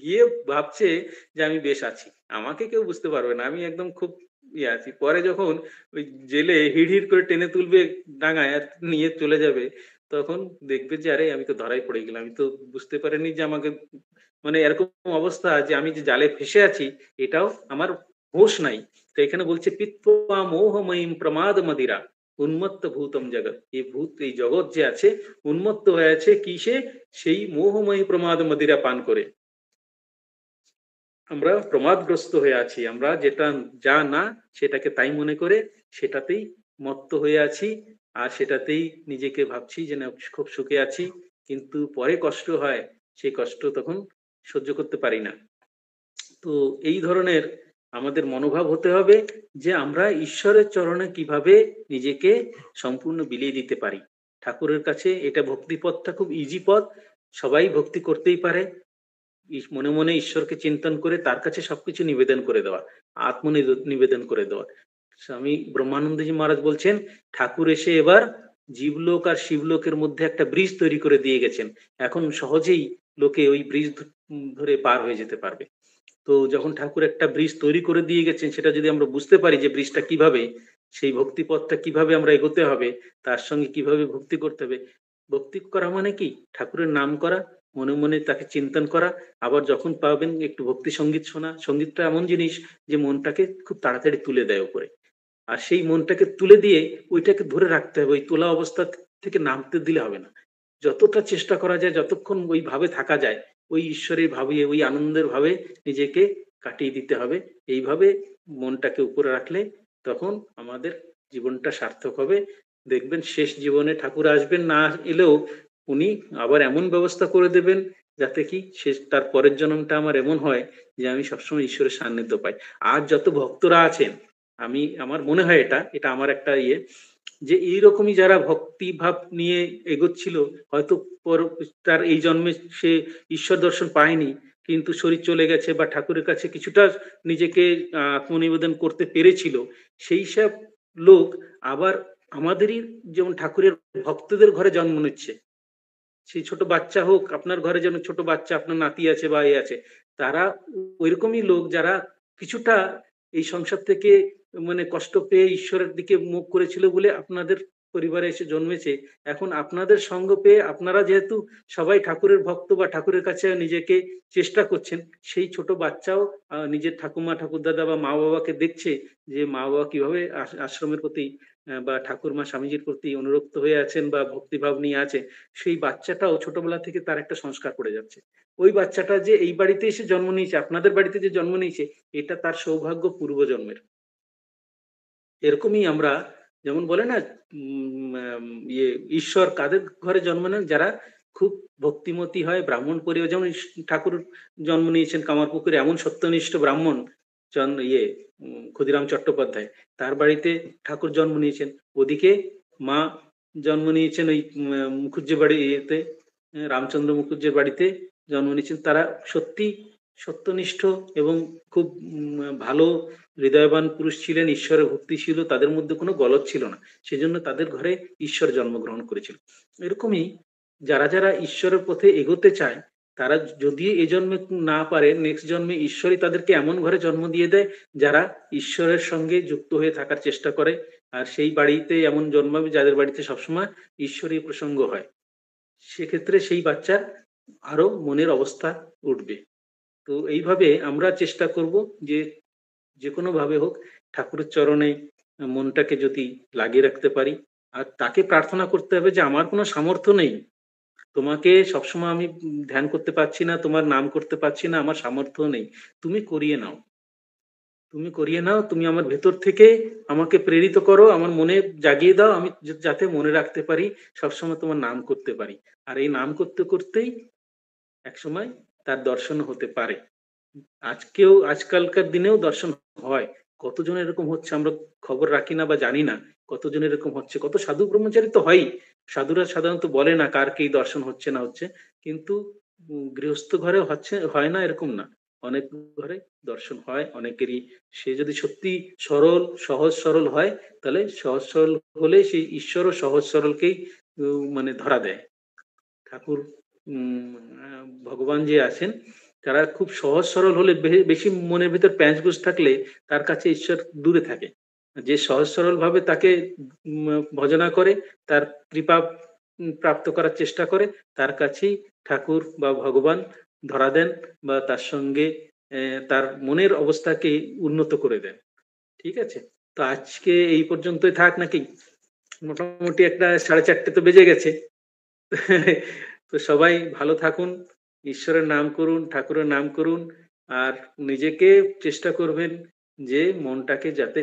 গিয়ে ভাবছে যে আমি বেশ আছি, আমাকে কেউ বুঝতে পারবে না, আমি একদম খুব ইয়ে আছি। পরে যখন ওই জেলে হিড় হিড় করে টেনে তুলবে ডাঙায় আর নিয়ে চলে যাবে, তখন দেখবে যে আরে আমি তো ধরাই পড়ে গেলাম, আমি তো বুঝতে পারিনি যে আমাকে, মানে এরকম অবস্থা যে আমি যে জালে ফেসে আছি এটাও আমার হোশ নাই। তো এখানে বলছে পিত্বা মোহময়ীম প্রমাদ মদিরা উন্মত্ত ভূতম জগৎ, এই ভূত, এই জগৎ যে আছে উন্মত্ত হয়ে আছে কিসে, সেই মোহময়ী প্রমাদ মদিরা পান করে। আমরা প্রমাদগ্রস্ত হয়ে আছি, আমরা যেটা যা না সেটাকে তাই মনে করে সেটাতেই মত্ত হয়ে আছি, আর সেটাতেই নিজেকে ভাবছি যে না খুব সুখে আছি, কিন্তু পরে কষ্ট হয়, সেই কষ্ট তখন সহ্য করতে পারি না। তো এই ধরনের আমাদের মনোভাব হতে হবে যে আমরা ঈশ্বরের চরণে কিভাবে নিজেকে সম্পূর্ণ বিলিয়ে দিতে পারি। ঠাকুরের কাছে এটা ভক্তি পথটা খুব ইজি পথ, সবাই ভক্তি করতেই পারে, মনে মনে ঈশ্বরকে চিন্তন করে তার কাছে সবকিছু নিবেদন করে দেওয়া, আত্ম নিবেদন করে দেওয়া। স্বামী ব্রহ্মানন্দজি মহারাজ বলছেন ঠাকুর এসে এবার জীবলোক আর শিবলোকের মধ্যে একটা ব্রিজ তৈরি করে দিয়ে গেছেন, এখন সহজেই লোকে ওই ব্রিজ ধরে পার হয়ে যেতে পারবে। তো যখন ঠাকুর একটা ব্রিজ তৈরি করে দিয়ে গেছেন, সেটা যদি আমরা বুঝতে পারি যে ব্রিজটা কিভাবে, সেই ভক্তি পথটা কিভাবে আমরা এগোতে হবে, তার সঙ্গে কিভাবে ভক্তি করতে হবে। ভক্তি করা মানে কি? ঠাকুরের নাম করা, মনে মনে তাকে চিন্তন করা, আবার যখন পাবেন একটু ভক্তি সঙ্গীত শোনা। সঙ্গীতটা এমন জিনিস যে মনটাকে খুব তাড়াতাড়ি তুলে দেয় উপরে। আর সেই মনটাকে তুলে দিয়ে ওইটাকে ধরে রাখতে হবে। ওই তোলা অবস্থা থেকে নামতে দিলে হবে না। যতটা চেষ্টা করা যায়, যতক্ষণ ওই ভাবে থাকা যায়, ওই ঈশ্বরের ভাবে, ওই আনন্দের ভাবে নিজেকে কাটিয়ে দিতে হবে। এইভাবে মনটাকে উপরে রাখলে তখন আমাদের জীবনটা সার্থক হবে। দেখবেন শেষ জীবনে ঠাকুর আসবেন, না এলেও উনি আবার এমন ব্যবস্থা করে দেবেন যাতে কি শেষ তার পরের জন্মটা আমার এমন হয় যে আমি সবসময় ঈশ্বরের সান্নিধ্য পাই। আর যত ভক্তরা আছেন, আমি আমার মনে হয় এটা এটা আমার একটা ইয়ে, যে এইরকমই যারা ভক্তি ভাব নিয়ে এগোচ্ছিল, হয়তো তার এই জন্মে সে ঈশ্বর দর্শন পায়নি, কিন্তু শরীর চলে গেছে বা ঠাকুরের কাছে কিছুটা নিজেকে আত্মনিবেদন করতে পেরেছিল, সেই সব লোক আবার আমাদেরই যেমন ঠাকুরের ভক্তদের ঘরে জন্ম নিচ্ছে। সেই ছোট বাচ্চা হোক, আপনার ঘরে যেন ছোট বাচ্চা, আপনার নাতি আছে বা এ আছে, তারা ওইরকমই লোক যারা কিছুটা এই সংসার থেকে মানে কষ্ট পেয়ে ঈশ্বরের দিকে মুখ করেছিল বলে আপনাদের পরিবারে এসে জন্মেছে। এখন আপনাদের সঙ্গ পেয়ে আপনারা যেহেতু সবাই ঠাকুরের ভক্ত বা ঠাকুরের কাছে নিজেকে চেষ্টা করছেন, সেই ছোট বাচ্চাও নিজের ঠাকুমা ঠাকুরদাদা বা মা বাবাকে দেখছে যে মা বাবা কিভাবে আশ্রমের প্রতি বা ঠাকুরমা স্বামীজির প্রতি অনুরক্ত হয়ে আছেন বা ভক্তিভাব নিয়ে আছে। সেই বাচ্চাটাও ছোটবেলা থেকে তার একটা সংস্কার পড়ে যাচ্ছে। ওই বাচ্চাটা যে এই বাড়িতে এসে জন্ম নিয়েছে, আপনাদের বাড়িতে যে জন্ম নিয়েছে, এটা তার সৌভাগ্য পূর্বজন্মের। এরকমই আমরা, যেমন বলে না, ইয়ে ঈশ্বর কাদের ঘরে জন্ম নেন? যারা খুব ভক্তিমতী হয়, ব্রাহ্মণ পরিবার, যেমন ঠাকুর জন্ম নিয়েছেন কামারপুকুরে, এমন সত্যনিষ্ঠ ব্রাহ্মণ ক্ষুদিরাম চট্টোপাধ্যায়, তার বাড়িতে ঠাকুর জন্ম নিয়েছেন। ওদিকে মা জন্ম নিয়েছেন ওই মুখুজ্জে বাড়ি ইয়েতে, রামচন্দ্র মুখুজ্জের বাড়িতে জন্ম নিয়েছেন। তারা সত্যি সত্যনিষ্ঠ এবং খুব ভালো হৃদয়বান পুরুষ ছিলেন, ঈশ্বরের ভক্তি ছিল, তাদের মধ্যে কোনো গলদ ছিল না। সেজন্য তাদের ঘরে ঈশ্বর জন্মগ্রহণ করেছিল। এরকমই যারা যারা ঈশ্বরের পথে এগোতে চায়, তারা যদি এই জন্মে না পারে, নেক্সট জন্মে ঈশ্বরই তাদেরকে এমন ঘরে জন্ম দিয়ে দেয় যারা ঈশ্বরের সঙ্গে যুক্ত হয়ে থাকার চেষ্টা করে। আর সেই বাড়িতে এমন জন্মাবে যাদের বাড়িতে সবসময় ঈশ্বরী প্রসঙ্গ হয়। সেক্ষেত্রে সেই বাচ্চার আরো মনের অবস্থা উঠবে। তো এইভাবে আমরা চেষ্টা করব যে যে কোনো ভাবে হোক ঠাকুরের চরণে মনটাকে যদি লাগিয়ে রাখতে পারি, আর তাকে প্রার্থনা করতে হবে যে আমার কোনো সামর্থ্য নেই, তোমাকে সবসময় আমি ধ্যান করতে পারছি না, তোমার নাম করতে পারছি না, আমার সামর্থ্য নেই, তুমি করিয়ে নাও, তুমি করিয়ে নাও, তুমি আমার ভেতর থেকে আমাকে প্রেরিত করো, আমার মনে জাগিয়ে দাও, আমি যাতে মনে রাখতে পারি, সবসময় তোমার নাম করতে পারি। আর এই নাম করতে করতেই একসময় তার দর্শন হতে পারে। আজকেও আজকালকার দিনেও দর্শন হয়। কতজন এরকম হচ্ছে আমরা খবর রাখি না বা জানি না। কতজন এরকম হচ্ছে, কত সাধু ব্রহ্মচারী তো হয়ই। সাধুরা সাধারণত বলে না কার কি দর্শন হচ্ছে না হচ্ছে, কিন্তু গৃহস্থ ঘরে হচ্ছে হয় না এরকম না, অনেক ঘরে দর্শন হয় অনেকেরই। সে যদি সত্যি সরল সহজ সরল হয়, তাহলে সহজ সরল হলে সেই ঈশ্বরও সহজ সরলকেই মানে ধরা দেয়। ঠাকুর ভগবান যে আছেন, তারা খুব সহজ সরল হলে, বেশি মনের ভিতর প্যাঁচ গোছ থাকলে তার কাছে ঈশ্বর দূরে থাকে। যে সহজ সরল ভাবে তাকে ভজনা করে, তার কৃপা প্রাপ্ত করার চেষ্টা করে, তার কাছেই ঠাকুর বা ভগবান ধরা দেন বা তার সঙ্গে তার মনের অবস্থাকে উন্নত করে দেন। ঠিক আছে? তো আজকে এই পর্যন্তই থাক নাকি? মোটামুটি একটা 4:30 তো বেজে গেছে। তো সবাই ভালো থাকুন, ঈশ্বরের নাম করুন, ঠাকুরের নাম করুন, আর নিজেকে চেষ্টা করবেন যে মনটাকে যাতে